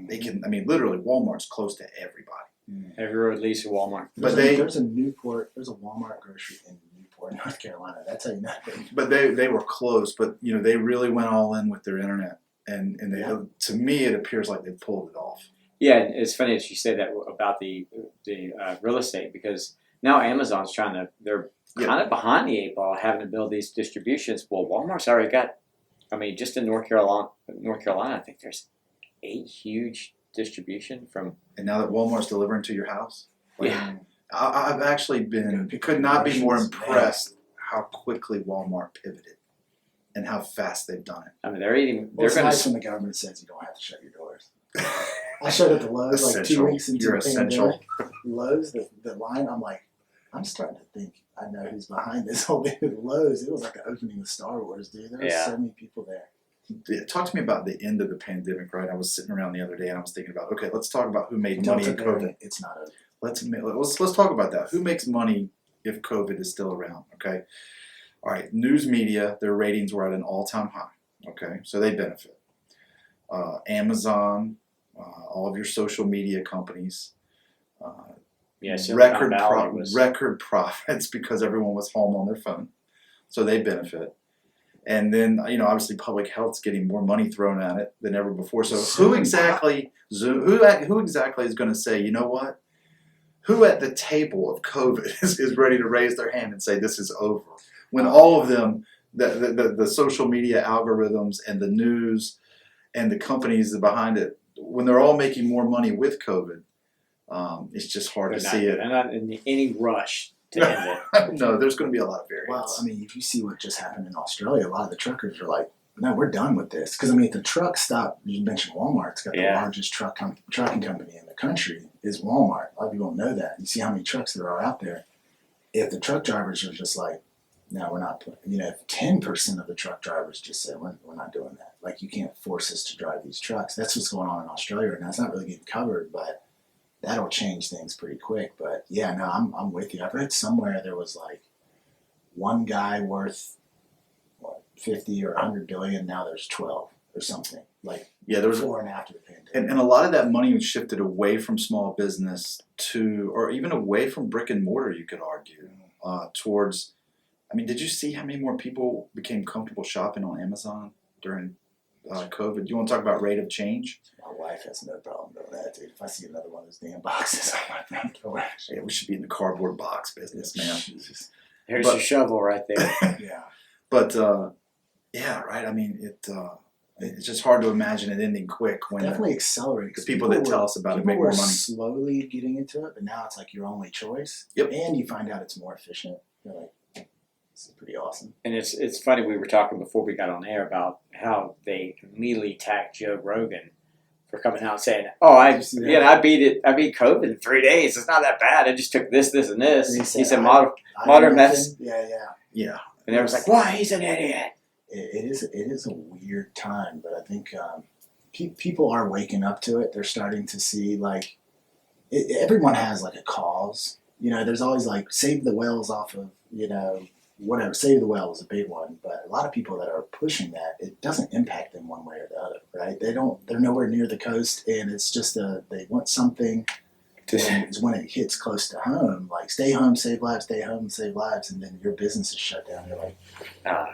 They can. I mean, literally, Walmart's close to everybody.
Every road leads to Walmart.
There's a Walmart grocery in Newport, North Carolina. That's how you know.
But they were close. But they really went all in with their internet, and to me, it appears like they pulled it off.
Yeah, it's funny that you say that about the real estate, because now Amazon's they're kind of behind the 8 ball, having to build these distributions. Well, Walmart's already got, just in North Carolina, I think there's 8 huge distribution from.
And now that Walmart's delivering to your house, I've actually could not be more impressed how quickly Walmart pivoted and how fast they've done it.
I mean,
it's nice when the government says you don't have to shut your doors. I showed at the Lowe's like 2 weeks into the pandemic. Lowe's, the line, I'm like, I'm starting to think I know who's behind this whole thing with Lowe's. It was like the opening of Star Wars, dude. There were so many people there.
Yeah, talk to me about the end of the pandemic, right? I was sitting around the other day and I was thinking about, okay, let's talk about who made money in COVID.
It's not over.
Let's talk about that. Who makes money if COVID is still around? Okay. All right. News media, their ratings were at an all-time high. Okay, so they benefit. Amazon, all of your social media companies. Record profits because everyone was home on their phone, so they benefit. And then obviously public health's getting more money thrown at it than ever before. So who exactly is going to say, you know what? Who at the table of COVID is ready to raise their hand and say this is over? When all of them, the social media algorithms and the news and the companies behind it, when they're all making more money with COVID, it's just hard to see it.
They're not in any rush to end it.
No, there's going to be a lot of variance.
Well, I mean, if you see what just happened in Australia, a lot of the truckers are like, no, we're done with this. Because, if the truck stop, you mentioned Walmart's got the largest trucking company in the country is Walmart. A lot of people don't know that. You see how many trucks there are out there. If the truck drivers are just like, no, we're not, if 10% of the truck drivers just say, we're not doing that. Like, you can't force us to drive these trucks. That's what's going on in Australia right now. It's not really getting covered, but that'll change things pretty quick. But yeah, no, I'm with you. I've read somewhere there was like one guy worth 50 or 100 billion. Now there's 12 or something. Like
there was
before and after the pandemic.
And a lot of that money was shifted away from small business to, or even away from brick and mortar, you could argue, towards, I mean, did you see how many more people became comfortable shopping on Amazon during COVID? You want to talk about rate of change?
My wife has no problem doing that, dude. If I see another one of those damn boxes on my front door.
Yeah, we should be in the cardboard box business, man.
Here's your shovel right there.
Yeah.
But, yeah, right. I mean, it's just hard to imagine it ending quick when
definitely accelerated
because people that tell us about it make more money.
Slowly getting into it, but now it's like your only choice.
Yep.
And you find out it's more efficient. You're like, this is pretty awesome.
And it's funny, we were talking before we got on air about how they immediately attacked Joe Rogan for coming out saying, "Oh, I beat COVID in 3 days. It's not that bad. I just took this, and this." He said, "Modern methods."
Yeah.
And everyone's like, "Why? He's an idiot."
It is a weird time, but I think people are waking up to it. They're starting to see like everyone has like a cause. You know, there's always like save the whales off of whatever. Save the whale is a big one, but a lot of people that are pushing that, it doesn't impact them one way or the other, right? They're nowhere near the coast, and it's just they want something. Is when it hits close to home, like stay home, save lives, stay home, save lives, and then your business is shut down. You're like, oh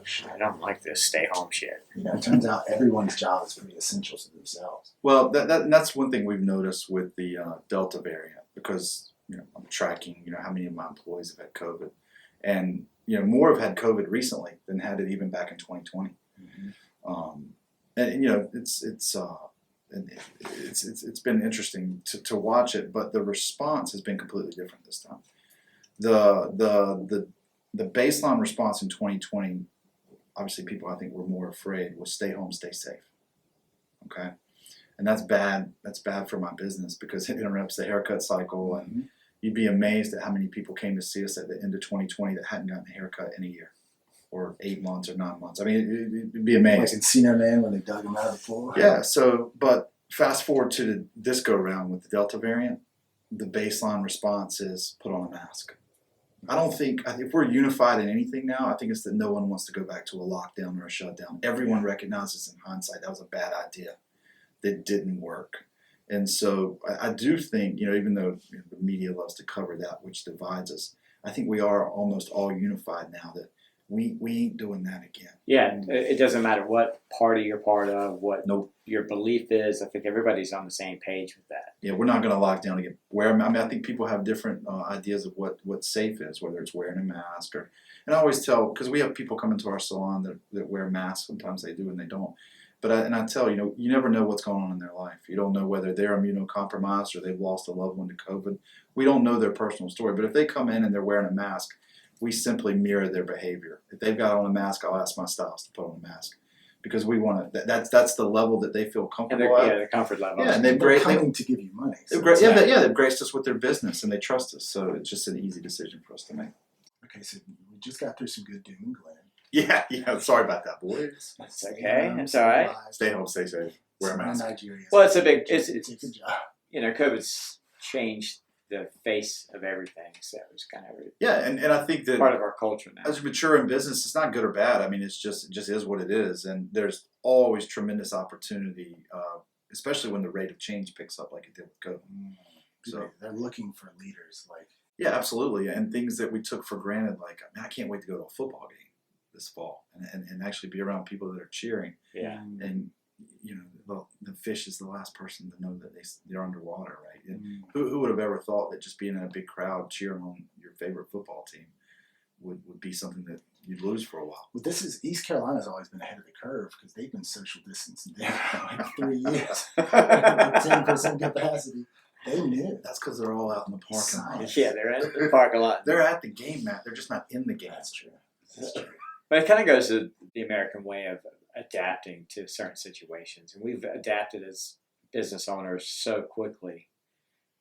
shit,
I don't like this stay home shit.
It turns out everyone's job is pretty essential to themselves.
Well, that's one thing we've noticed with the Delta variant, because I'm tracking how many of my employees have had COVID, and more have had COVID recently than had it even back in 2020. Mm-hmm. It's been interesting to watch it, but the response has been completely different this time. The baseline response in 2020, obviously people I think were more afraid, was stay home, stay safe. Okay, and that's bad. That's bad for my business because it interrupts the haircut cycle, and you'd be amazed at how many people came to see us at the end of 2020 that hadn't gotten a haircut in a year, or 8 months or 9 months. I mean, it'd be amazing.
Like Encino Man when they dug him out of the floor.
Yeah. So, but fast forward to this go round with the Delta variant, the baseline response is put on a mask. I don't think if we're unified in anything now, I think it's that no one wants to go back to a lockdown or a shutdown. Everyone recognizes in hindsight that was a bad idea that didn't work. And so I do think, even though the media loves to cover that, which divides us, I think we are almost all unified now that we ain't doing that again.
Yeah, it doesn't matter what party you're part of, what your belief is. I think everybody's on the same page with that.
Yeah, we're not going to lock down again. I think people have different ideas of what safe is, whether it's wearing a mask or. And I always tell, because we have people come into our salon that wear masks. Sometimes they do and they don't. But I tell you never know what's going on in their life. You don't know whether they're immunocompromised or they've lost a loved one to COVID. We don't know their personal story. But if they come in and they're wearing a mask, we simply mirror their behavior. If they've got on a mask, I'll ask my stylist to put on a mask because we want to. That's the level that they feel comfortable at.
Yeah, the comfort level.
Yeah, and they're coming to give you money. So
they've graced us with their business and they trust us. So it's just an easy decision for us to make.
Okay, so we just got through some good doom and gloom.
Yeah. Sorry about that, boys.
That's okay. It's all right.
Stay home, stay safe. Wear a mask.
Well, it's a big. It's a good job. COVID's changed the face of everything. So it's kind of
and I think that
part of our culture now.
As you mature in business, it's not good or bad. I mean, it just is what it is, and there's always tremendous opportunity, especially when the rate of change picks up like it did with COVID.
So they're looking for leaders, like
absolutely, and things that we took for granted, like I can't wait to go to a football game this fall and actually be around people that are cheering.
Yeah,
and the fish is the last person to know that they're underwater, right? And who would have ever thought that just being in a big crowd cheering on your favorite football team would be something that you'd lose for a while?
Well, East Carolina's always been ahead of the curve because they've been social distancing there for like 3 years, 10% capacity. They knew.
That's because they're all out in the parking lot.
Yeah, they're in the parking lot.
They're at the game, Matt. They're just not in the game.
That's true.
But it kind of goes to the American way of adapting to certain situations. And we've adapted as business owners so quickly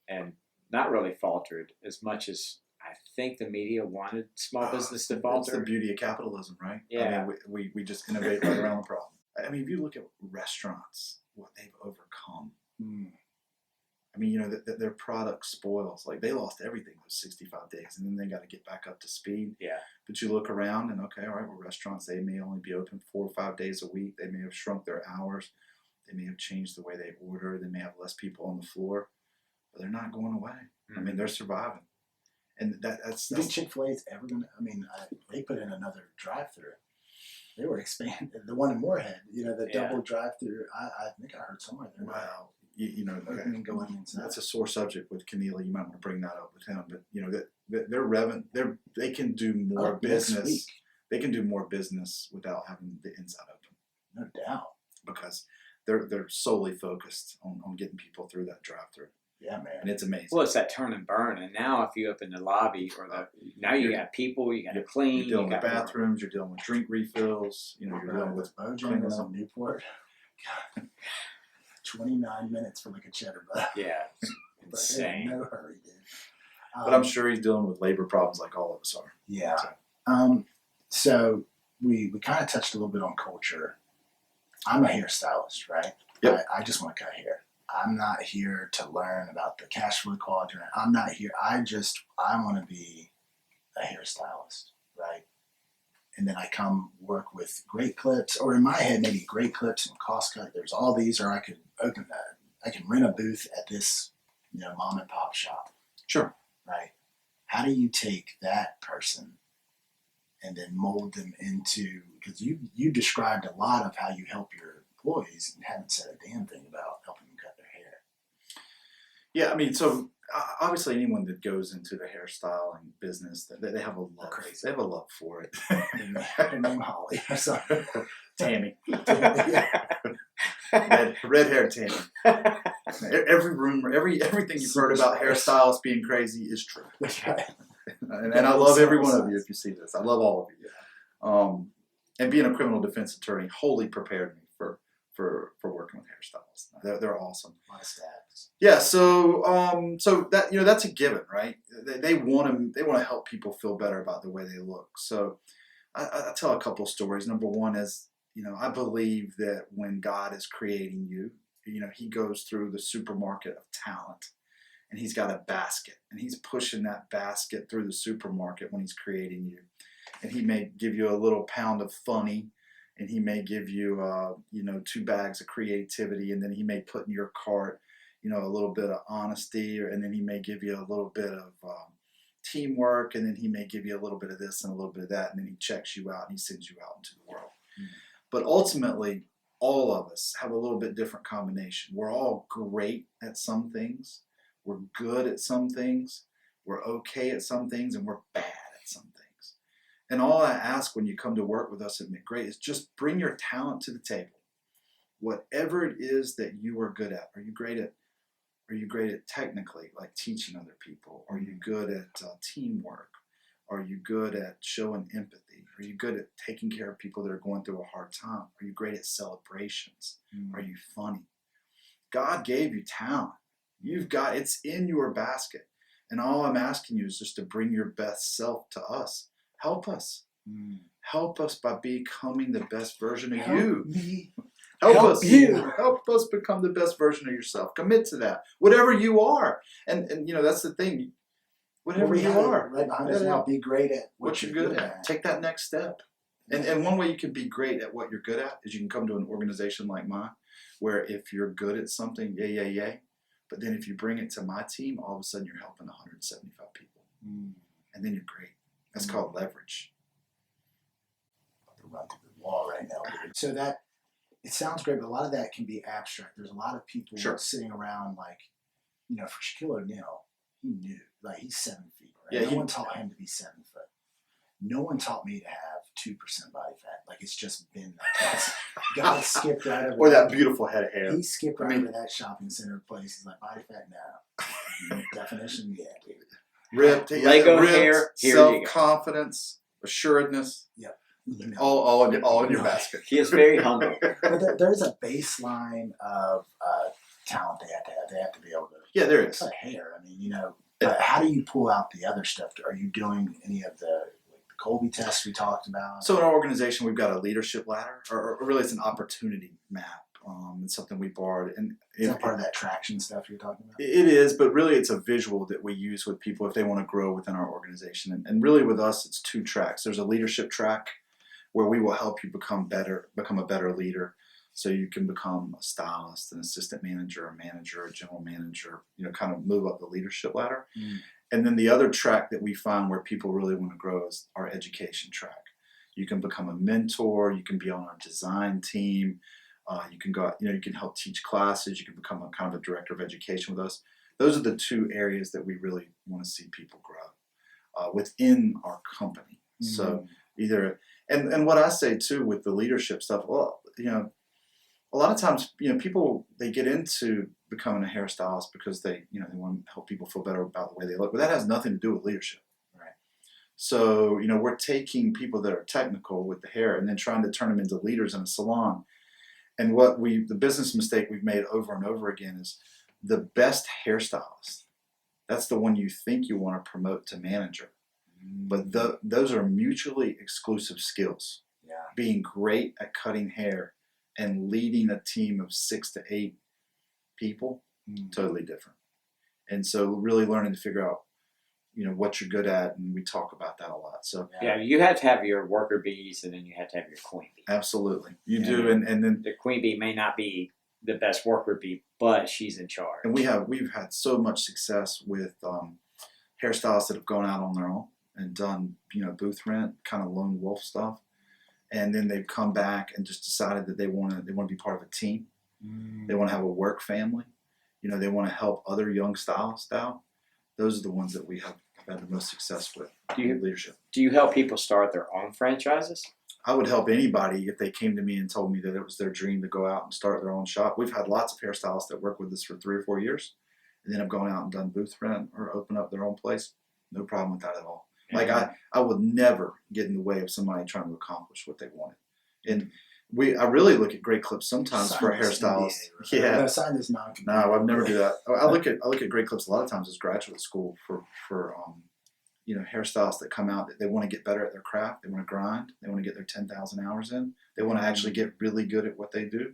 and not really faltered as much as I think the media wanted small business to falter.
That's the beauty of capitalism, right?
Yeah.
I mean, we just innovate right around the problem. I mean, if you look at restaurants, what they've overcome. I I mean, their product spoils. Like they lost everything those 65 days, and then they got to get back up to speed.
Yeah.
But you look around and okay, all right, well, restaurants, they may only be open 4 or 5 days a week. They may have shrunk their hours. They may have changed the way they order. They may have less people on the floor, but they're not going away. I mean, they're surviving. And that's
you think Chick-fil-A's ever going to, I mean, they put in another drive-through. They were expanding the one in Moorhead, the double drive-through. I think I heard somewhere there.
Wow.
Going inside.
That's a sore subject with Keneally. You might want to bring that up with him. But their revenue, they can do more business. They can do more business without having the inside open.
No doubt.
Because they're solely focused on getting people through that drive-through.
Yeah, man.
And it's amazing.
Well, it's that turn and burn, and now if you open the lobby now you got people, you got to clean.
You're dealing with bathrooms. You're dealing with drink refills. You're dealing with
Bojangles on Newport. 29 minutes for like a cheddar butter.
Yeah, insane.
No hurry, dude.
But I'm sure he's dealing with labor problems like all of us are.
Yeah. So we kind of touched a little bit on culture. I'm a hairstylist, right?
Yep.
I just want to cut hair. I'm not here to learn about the cash flow quadrant. I'm not here. I want to be a hairstylist, right? And then I come work with Great Clips, or in my head, maybe Great Clips and Cost Cut. There's all these, or I could open that. I can rent a booth at this, mom and pop shop.
Sure.
Right. How do you take that person and then mold them into, because you described a lot of how you help your employees and haven't said a damn thing about helping them cut their hair.
Yeah, I mean, so obviously anyone that goes into the hairstyling business, they have a love.
Crazy.
They have a love for it.
Her name Holly. I'm sorry.
Tammy. Red-haired Tammy. Every rumor, everything you've heard about hairstylists being crazy is true.
That's right.
And I love every one of you if you see this. I love all of you. And being a criminal defense attorney wholly prepared me for working with hairstylists. They're awesome.
My stats.
Yeah, so that that's a given, right? They want to help people feel better about the way they look. So I tell a couple of stories. Number one is, I believe that when God is creating you, he goes through the supermarket of talent, and he's got a basket, and he's pushing that basket through the supermarket when he's creating you. And he may give you a little pound of funny, and he may give you 2 bags of creativity, and then he may put in your cart a little bit of honesty, and then he may give you a little bit of teamwork, and then he may give you a little bit of this and a little bit of that, and then he checks you out and he sends you out into the world. But ultimately, all of us have a little bit different combination. We're all great at some things. We're good at some things. We're okay at some things, and we're bad at some things. And all I ask when you come to work with us at McGray is just bring your talent to the table. Whatever it is that you are good at. Are you great at technically, like teaching other people? Are you good at teamwork? Are you good at showing empathy? Are you good at taking care of people that are going through a hard time? Are you great at celebrations? Are you funny? God gave you talent. It's in your basket. And all I'm asking you is just to bring your best self to us. Help us. Help us by becoming the best version of you. Help us become the best version of yourself. Commit to that. Whatever you are. And that's the thing. Whatever you are.
Right behind us now, be great at
what you're good at. Take that next step. And one way you can be great at what you're good at is you can come to an organization like mine, where if you're good at something, yay. But then if you bring it to my team, all of a sudden you're helping 175 people. And then you're great. That's called leverage.
I'm run through the wall right now. So it sounds great, but a lot of that can be abstract. There's a lot of people sitting around like, for Shaquille O'Neal, he knew. Like, he's 7 feet, right?
Yeah,
no one taught him to be 7 foot. No one taught me to have 2% body fat. Like, it's just been that. God skipped right over
or that beautiful head of hair.
He skipped right over that shopping center place. He's like, body fat now. Definition, yeah, dude.
Ripped,
Lego hair,
self-confidence, assuredness.
Yep.
All in your basket.
He is very humble.
But there's a baseline of talent they have to have. They have to be able to.
Yeah, there is.
Cut hair. I mean, But how do you pull out the other stuff? Are you doing any of the Colby tests we talked about?
So in our organization, we've got a leadership ladder, or really it's an opportunity map. It's something we borrowed. And
Is that part of that traction stuff you're talking about?
It is, but really it's a visual that we use with people if they want to grow within our organization. And really with us, it's 2 tracks. There's a leadership track where we will help you become a better leader. So you can become a stylist, an assistant manager, a manager, a general manager, kind of move up the leadership ladder. And then the other track that we find where people really want to grow is our education track. You can become a mentor. You can be on our design team. You can go, you can help teach classes. You can become a kind of a director of education with us. Those are the 2 areas that we really want to see people grow within our company. So either, and what I say too with the leadership stuff, well, a lot of times, people, they get into becoming a hairstylist because they want to help people feel better about the way they look, but that has nothing to do with leadership.
Right.
So, we're taking people that are technical with the hair and then trying to turn them into leaders in a salon. And the business mistake we've made over and over again is the best hairstylist. That's the one you think you want to promote to manager. But those are mutually exclusive skills.
Yeah.
Being great at cutting hair and leading a team of 6 to 8 people, totally different. And so really learning to figure out, what you're good at, and we talk about that a lot. So
yeah, you have to have your worker bees, and then you have to have your queen bee.
Absolutely, you do, and then
the queen bee may not be the best worker bee, but she's in charge.
And we've had so much success with hairstylists that have gone out on their own and done booth rent, kind of lone wolf stuff, and then they've come back and just decided that they want to be part of a team. They want to have a work family. They want to help other young stylists out. Those are the ones that we have had the most success with in leadership.
Do you help people start their own franchises?
I would help anybody if they came to me and told me that it was their dream to go out and start their own shop. We've had lots of hairstylists that work with us for 3 or 4 years and then have gone out and done booth rent or open up their own place. No problem with that at all. Like I would never get in the way of somebody trying to accomplish what they wanted. And I really look at Great Clips sometimes for hairstylists. Yeah.
Sign this non.
No, I've never do that. I look at Great Clips a lot of times as graduate school for hairstylists that come out that they want to get better at their craft. They want to grind. They want to get their 10,000 hours in. They want to actually get really good at what they do.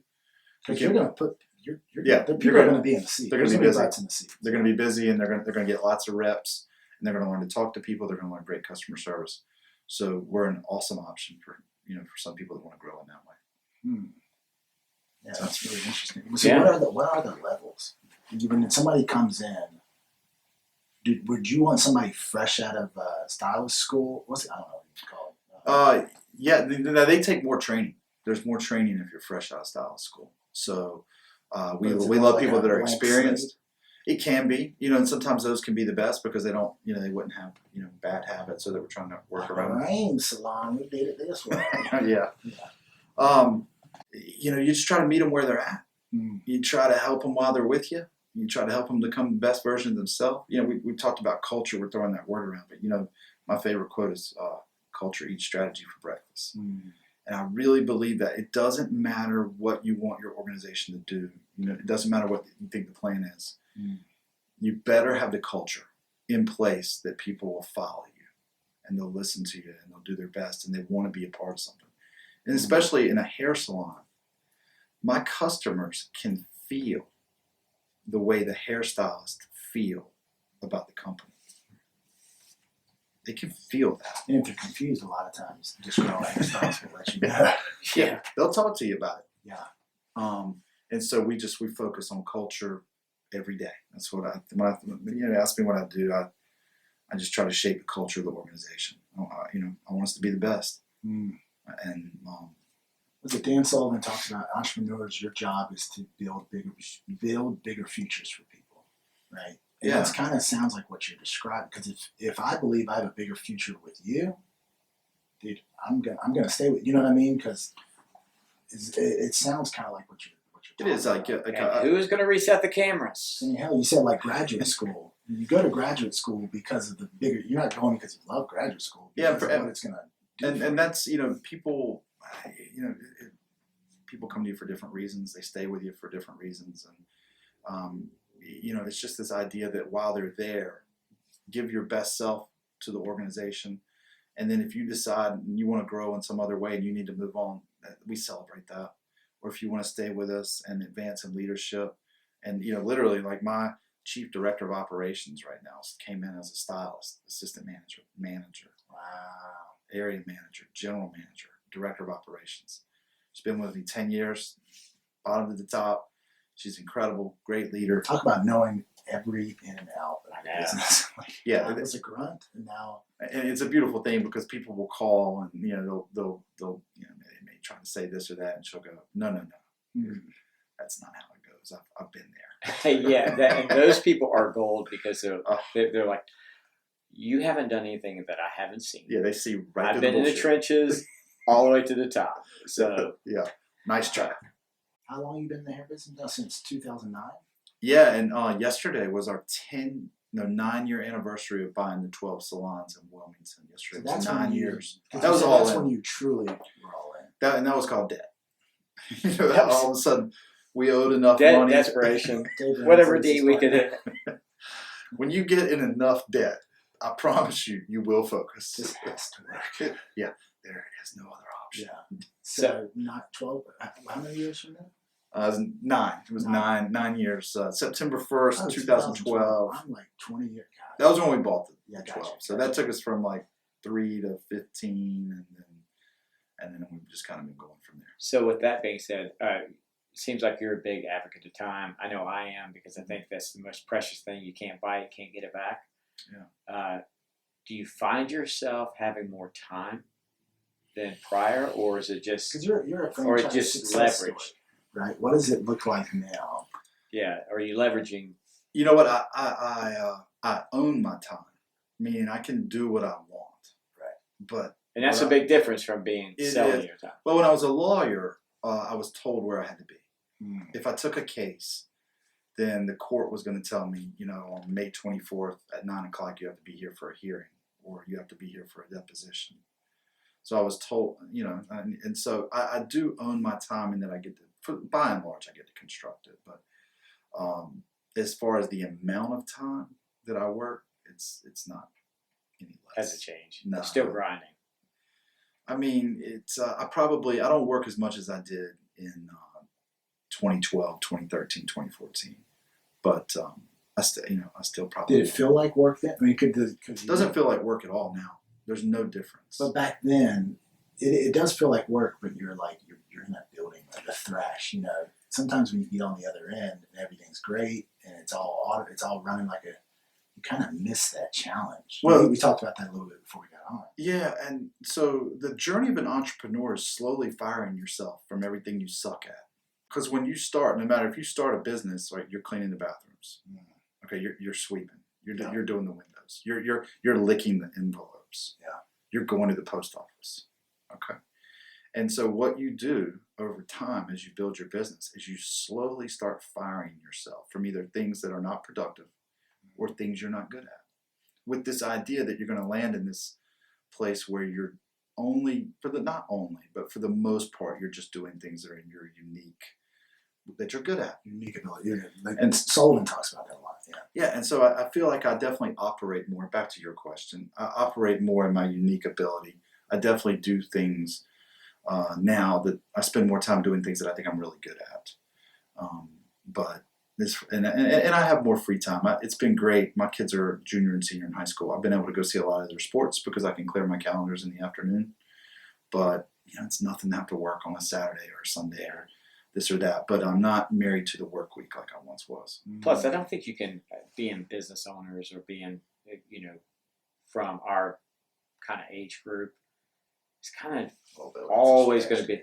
Because you're going to put people are going to be in the seat.
They're going to be busy.
In the seat.
They're going to be busy, and they're going to get lots of reps, and they're going to learn to talk to people. They're going to learn great customer service. So we're an awesome option for some people that want to grow in that way.
Yeah, that's really interesting. So what are the levels? When somebody comes in, would you want somebody fresh out of stylist school? I don't know what you call it.
Yeah, they take more training. There's more training if you're fresh out of stylist school. So we love people that are experienced. It can be, and sometimes those can be the best because they don't, they wouldn't have, bad habits, so that we're trying to work around.
Rain salon, we did it this way.
Yeah. You just try to meet them where they're at. You try to help them while they're with you. You try to help them become the best version of themselves. We talked about culture. We're throwing that word around, but my favorite quote is culture eats strategy for breakfast. And I really believe that it doesn't matter what you want your organization to do. It doesn't matter what you think the plan is. You better have the culture in place that people will follow you and they'll listen to you and they'll do their best and they want to be a part of something. And especially in a hair salon, my customers can feel the way the hairstylists feel about the company. They can feel that.
And if they're confused a lot of times, just go hairstylists will let you know.
Yeah, they'll talk to you about it.
Yeah.
And so we focus on culture every day. That's what when you ask me what I do, I just try to shape the culture of the organization. I want us to be the best. And
was it Dan Sullivan talks about entrepreneurs? Your job is to build bigger futures for people, right? And that kind of sounds like what you're describing. Because if I believe I have a bigger future with you, dude, I'm gonna stay with you. Know what I mean? Because it sounds kind of like what you're.
It is like
who's going to reset the cameras?
And hell, you said like graduate school. You go to graduate school because of the bigger. You're not going because you love graduate school.
Yeah,
what it's going to do.
And that's people. People come to you for different reasons. They stay with you for different reasons, and it's just this idea that while they're there, give your best self to the organization, and then if you decide you want to grow in some other way and you need to move on, we celebrate that. or if you want to stay with us and advance in leadership. And, you know, literally, like, my chief director of operations right now came in as a stylist, assistant manager,
Wow.
area manager, general manager, director of operations. She's been with me 10 years, bottom to the top. She's incredible, great leader.
Talk about knowing every in and out of the
Yeah.
business.
Yeah,
I was a grunt, and now
and it's a beautiful thing because people will call and, you know, they'll you know, they may try to say this or that, and she'll go, no, that's not how it goes. I've been there.
Yeah, and those people are gold because they're like, you haven't done anything that I haven't seen.
Yeah, they see right
I've
through
been in the
bullshit.
trenches all the way to the top. So
Yeah, nice try.
how long you been in the hair business now? Since 2009.
Yeah, and yesterday was our 9-year anniversary of buying the 12 salons in Wilmington. Yesterday was 9 years. That was all
That's
in.
when you truly were all in.
That was called debt. You know, all of a sudden, we owed enough money.
desperation,
David,
whatever
this is
D we
fun.
could.
When you get in enough debt, I promise you, you will focus.
This has to work.
Yeah, there is no other option.
Yeah. So not 12. How many years from now?
It was 9. It was nine years. September 1st,
Oh,
2012.
I'm like 20 years.
That was when we bought the
Yeah,
12.
gotcha,
So that took us from like 3 to 15, and then we've just kind of been going from there.
So with that being said, it seems like you're a big advocate of time. I know I am because I think that's the most precious thing. You can't buy it, can't get it back.
Yeah.
Do you find yourself having more time than prior, or is it just
Because you're a franchise
or just
success
leverage?
story, right? What does it look like now?
Yeah, are you leveraging?
You know what? I own my time. Meaning I can do what I want.
Right.
But
And that's a big difference from being
It
selling
is.
your time.
well, when I was a lawyer, I was told where I had to be.
Mm.
If I took a case, then the court was going to tell me, you know, on May 24th at 9 o'clock, you have to be here for a hearing, or you have to be here for a deposition. So I was told, you know, and so I do own my time, and then I get to, by and large, I get to construct it. But as far as the amount of time that I work, it's not any less.
Has it changed?
No.
You're still grinding.
I mean, it's I don't work as much as I did in 2012, 2013, 2014. But I still probably.
Did it feel like work then? I mean,
It doesn't feel like work at all now. There's no difference.
But back then, it does feel like work. But you're in that building, like a thrash. You know, sometimes when you get on the other end and everything's great and it's all running like you kind of miss that challenge.
Well,
we talked about that a little bit before we got on.
Yeah, and so the journey of an entrepreneur is slowly firing yourself from everything you suck at. Because when you start, no matter if you start a business, right, you're cleaning the bathrooms. Okay, you're sweeping. You're doing the windows. You're licking the envelopes.
Yeah.
You're going to the post office. Okay. And so what you do over time as you build your business is you slowly start firing yourself from either things that are not productive or things you're not good at. With this idea that you're going to land in this place where you're not only, but for the most part, you're just doing things that are in your that you're good at.
Unique ability. And Sullivan talks about that a lot. Yeah.
Yeah, and so I feel like I definitely operate more, back to your question, I operate more in my unique ability. I definitely do things now that I spend more time doing things that I think I'm really good at. But and I have more free time. It's been great. My kids are junior and senior in high school. I've been able to go see a lot of their sports because I can clear my calendars in the afternoon. But it's nothing to have to work on a Saturday or a Sunday or this or that. But I'm not married to the work week like I once was.
Plus, I don't think you can be in business owners or being, from our kind of age group. It's kind of always going to be.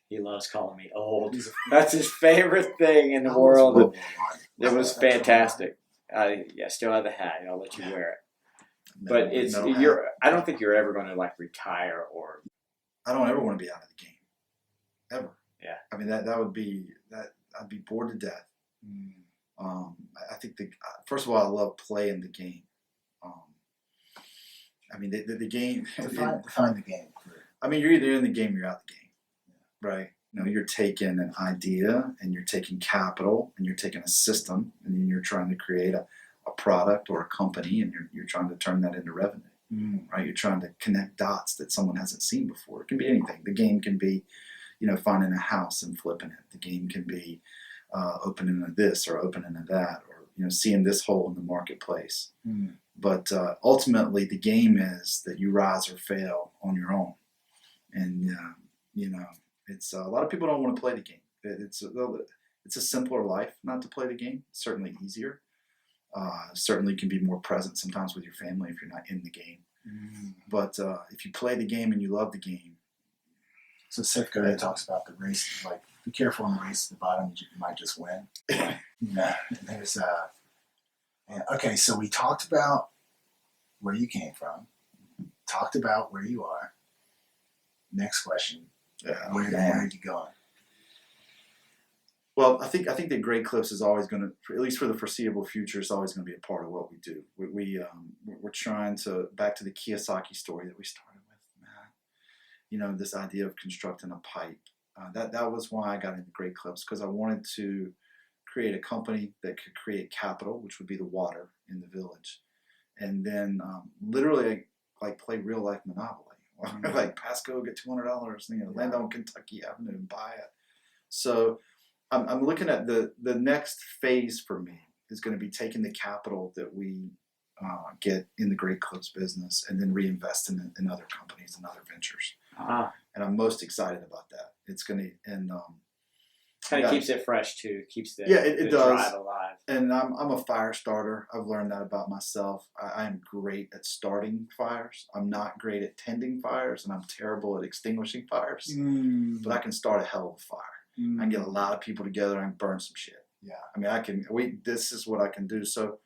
He loves calling me old. That's his favorite thing in the world. It was fantastic. I still have the hat. I'll let you wear it. But I don't think you're ever going to retire or.
I don't ever want to be out of the game, ever.
Yeah.
I mean that would be that I'd be bored to death. I think first of all, I love playing the game. I mean the game.
Define the game.
I mean, you're either in the game or you're out the game, right? You're taking an idea and you're taking capital and you're taking a system and then you're trying to create a product or a company and you're trying to turn that into revenue. right? You're trying to connect dots that someone hasn't seen before. It can be anything. The game can be, finding a house and flipping it. The game can be opening a this or opening a that, or seeing this hole in the marketplace. But ultimately, the game is that you rise or fail on your own. And it's a lot of people don't want to play the game. It's a simpler life not to play the game. It's certainly easier. Certainly can be more present sometimes with your family if you're not in the game. But if you play the game and you love the game.
So Seth Godin talks about the race, like be careful in the race at the bottom, you might just win. There's okay, so we talked about where you came from, talked about where you are. Next question. Where are you going?
Well, I think that Great Clips is always going to, at least for the foreseeable future, it's always going to be a part of what we do. We're trying to, back to the Kiyosaki story that we started with, Matt. This idea of constructing a pipe. That was why I got into Great Clips, because I wanted to create a company that could create capital, which would be the water in the village, and then literally like play real life Monopoly. Like Pasco, get $200, land on Kentucky Avenue and buy it. So I'm looking at the next phase for me is going to be taking the capital that we get in the Great Clips business and then reinvesting it in other companies and other ventures. And I'm most excited about that. It's going to, and
kind of keeps it fresh too. Keeps the
it does.
drive alive.
And I'm a fire starter. I've learned that about myself. I am great at starting fires. I'm not great at tending fires, and I'm terrible at extinguishing fires. But I can start a hell of a fire. I can get a lot of people together and burn some shit.
Yeah.
I mean, this is what I can do. So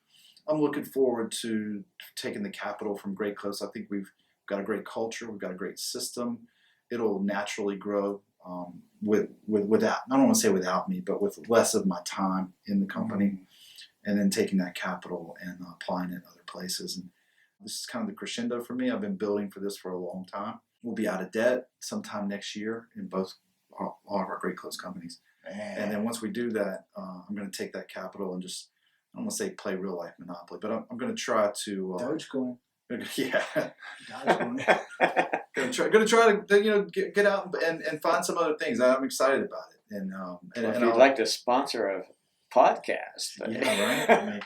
I'm looking forward to taking the capital from Great Clips. I think we've got a great culture. We've got a great system. It'll naturally grow without, I don't want to say without me, but with less of my time in the company, and then taking that capital and applying it in other places. And this is kind of the crescendo for me. I've been building for this for a long time. We'll be out of debt sometime next year in both all of our Great Clips companies. And then once we do that, I'm going to take that capital and just, I don't want to say play real life Monopoly, but I'm going to try to
Dogecoin.
Yeah.
Dogecoin.
Gonna try to get out and find some other things. I'm excited about it. And
if you'd like to sponsor a podcast,
yeah, right. I mean,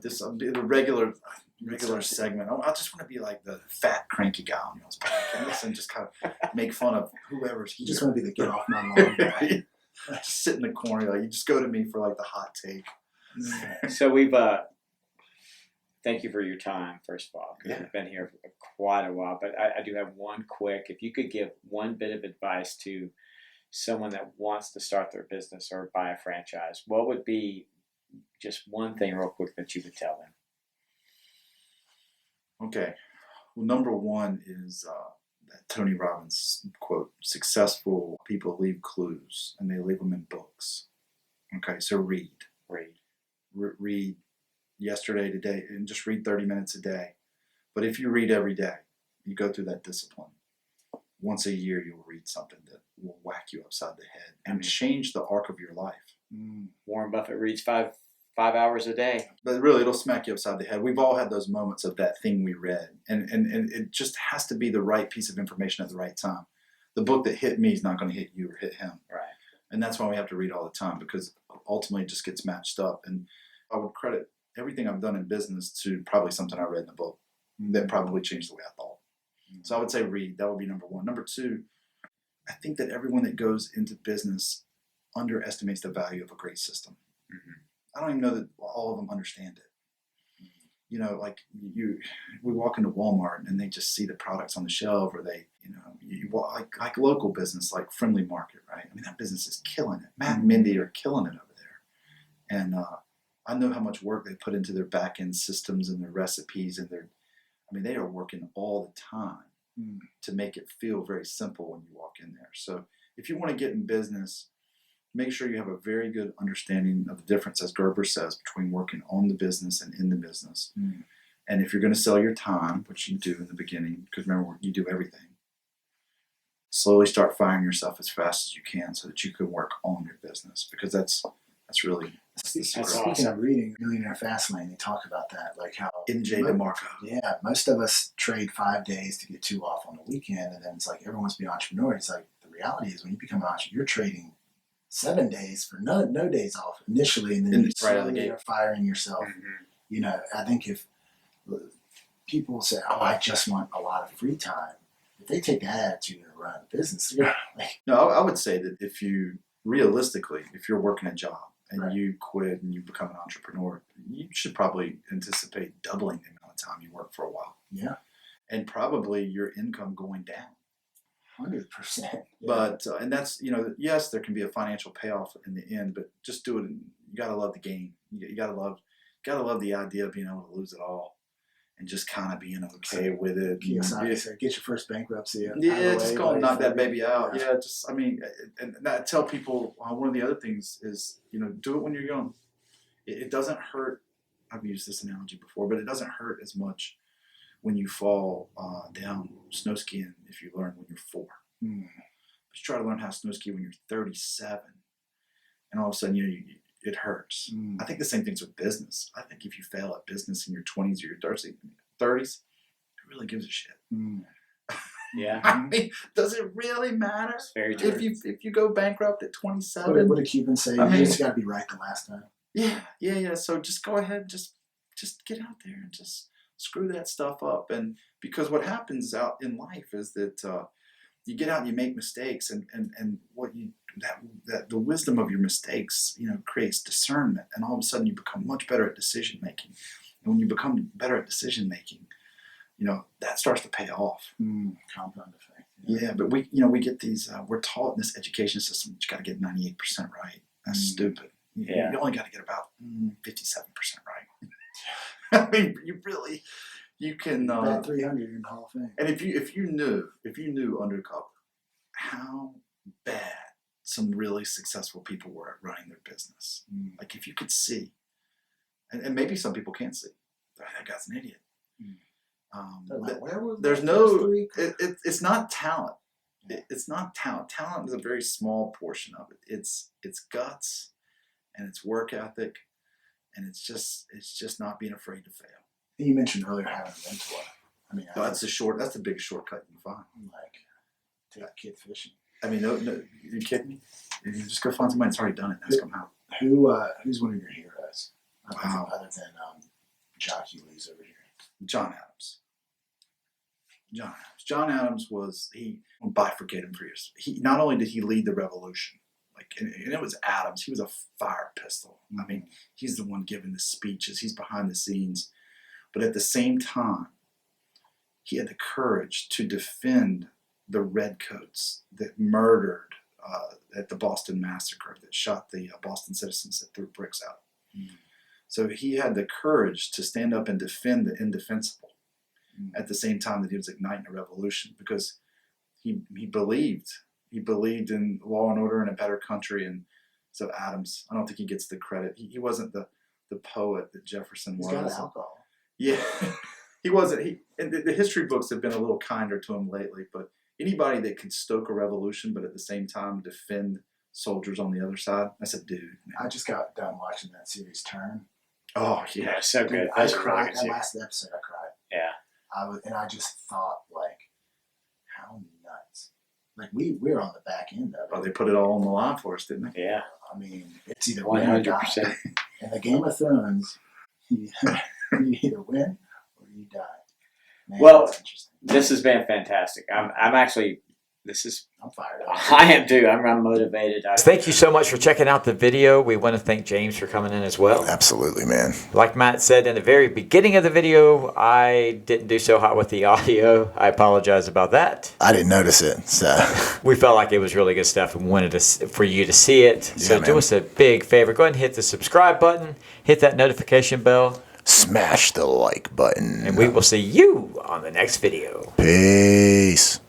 this will be the regular segment. I just want to be like the fat cranky guy on those podcasts and just kind of make fun of whoever's here.
You just want to be the get off my lawn guy.
Just sit in the corner, like you just go to me for like the hot take.
So we've thank you for your time, first of all, because we've been here for quite a while. But I do have one quick, if you could give one bit of advice to someone that wants to start their business or buy a franchise, what would be just one thing real quick that you would tell them?
Okay. Well, number one is that Tony Robbins quote, successful people leave clues and they leave them in books. Okay, so read yesterday, today, and just read 30 minutes a day. But if you read every day, you go through that discipline. Once a year, you'll read something that will whack you upside the head and change the arc of your life.
Warren Buffett reads five hours a day.
But really, it'll smack you upside the head. We've all had those moments of that thing we read. And it just has to be the right piece of information at the right time. The book that hit me is not going to hit you or hit him.
Right.
And that's why we have to read all the time, because ultimately it just gets matched up. And I would credit everything I've done in business to probably something I read in a book that probably changed the way I thought. So I would say read. That would be number one. Number two, I think that everyone that goes into business underestimates the value of a great system. I don't even know that all of them understand it. Like we walk into Walmart and they just see the products on the shelf, or they, you walk, like local business, like Friendly Market, right? I mean, that business is killing it. Matt and Mindy are killing it over there. And I know how much work they put into their back end systems and their recipes and they are working all the time to make it feel very simple when you walk in there. So if you want to get in business, make sure you have a very good understanding of the difference, as Gerber says, between working on the business and in the business. And if you're going to sell your time, which you do in the beginning, because remember, you do everything, slowly start firing yourself as fast as you can so that you can work on your business, because that's That's really that's the secret.
That's
Speaking of reading Millionaire Fastlane, they talk about that, like how
NJ DeMarco.
Yeah, most of us trade 5 days to get 2 off on the weekend, and then it's like everyone wants to be an entrepreneur. It's like the reality is when you become an entrepreneur, you're trading 7 days for no days off initially, and then you slowly are firing yourself.
Mm-hmm.
You know, I think if people say, "Oh, I just want a lot of free time," if they take that attitude and run a business, like,
No, I would say that if you're working a job and
Right.
you quit and you become an entrepreneur, you should probably anticipate doubling the amount of time you work for a while.
Yeah,
And probably your income going down.
100%.
But and that's, yes, there can be a financial payoff in the end, but just do it. You gotta love the game. You gotta love the idea of being able to lose it all and just kind of being okay with it.
Kiyosaki said, "Get your first bankruptcy."
Just go and knock that baby out. Yeah, and I tell people one of the other things is, do it when you're young. It doesn't hurt. I've used this analogy before, but it doesn't hurt as much when you fall down snow skiing if you learn when you're 4. But you try to learn how to snow ski when you're 37, and all of a sudden, it hurts. I think the same thing's with business. I think if you fail at business in your 20s or your 30s, it really gives a shit.
Yeah.
I mean, does it really matter?
It's very true.
If you go bankrupt at 27?
What did Cuban say? You just got to be right the last time.
Yeah. So just go ahead, just get out there and just screw that stuff up. And because what happens out in life is that you get out and you make mistakes, and what the wisdom of your mistakes, creates discernment, and all of a sudden you become much better at decision making. And when you become better at decision making, that starts to pay off.
Compound effect.
Yeah, but we get these. We're taught in this education system that you got to get 98% right. That's stupid.
Yeah.
You only got to get about 57% right. I mean, you can.
About 300 in the Hall of Fame.
And if you knew undercover how bad some really successful people were at running their business, like if you could see, and maybe some people can't see, that guy's an idiot. There's no. It's not talent. It's not talent. Talent is a very small portion of it. It's guts, and it's work ethic, and it's just not being afraid to fail.
You mentioned earlier having a mentor. I mean,
that's the biggest shortcut you can find.
Like, take a kid fishing.
I mean, no, you kidding me? You just go find somebody that's already done it and ask them how.
Who's one of your heroes?
Wow.
Other than Jockey Lee's over here.
John Adams. John Adams he bifurcated for years. He not only did he lead the revolution, and it was Adams. He was a fire pistol. I mean, he's the one giving the speeches. He's behind the scenes. But at the same time, he had the courage to defend the redcoats that murdered at the Boston Massacre, that shot the Boston citizens that threw bricks out. So he had the courage to stand up and defend the indefensible at the same time that he was igniting a revolution, because he believed in law and order and a better country. And so Adams, I don't think he gets the credit. He wasn't the poet that Jefferson was.
He's got alcohol.
Yeah, he wasn't. The history books have been a little kinder to him lately, but anybody that can stoke a revolution but at the same time defend soldiers on the other side, that's a dude. Man.
I just got done watching that series Turn.
Oh, yeah.
So good.
I cried. That last episode, I cried.
Yeah.
I just thought, like, how nuts. Like, we're on the back end of it.
Oh, they put it all on the line for us, didn't they?
Yeah.
I mean, it's either win or die.
100%.
In the Game of Thrones, you either win or you die. Man,
Well,
that's interesting.
This has been fantastic. I'm
fired up.
I am too. I'm motivated. Thank you so much for checking out the video. We want to thank James for coming in as well.
Absolutely, man.
Like Matt said in the very beginning of the video, I didn't do so hot with the audio. I apologize about that.
I didn't notice it, so.
We felt like it was really good stuff and wanted for you to see it. So do us a big favor. Go ahead and hit the subscribe button. Hit that notification bell.
Smash the like button.
And we will see you on the next video.
Peace.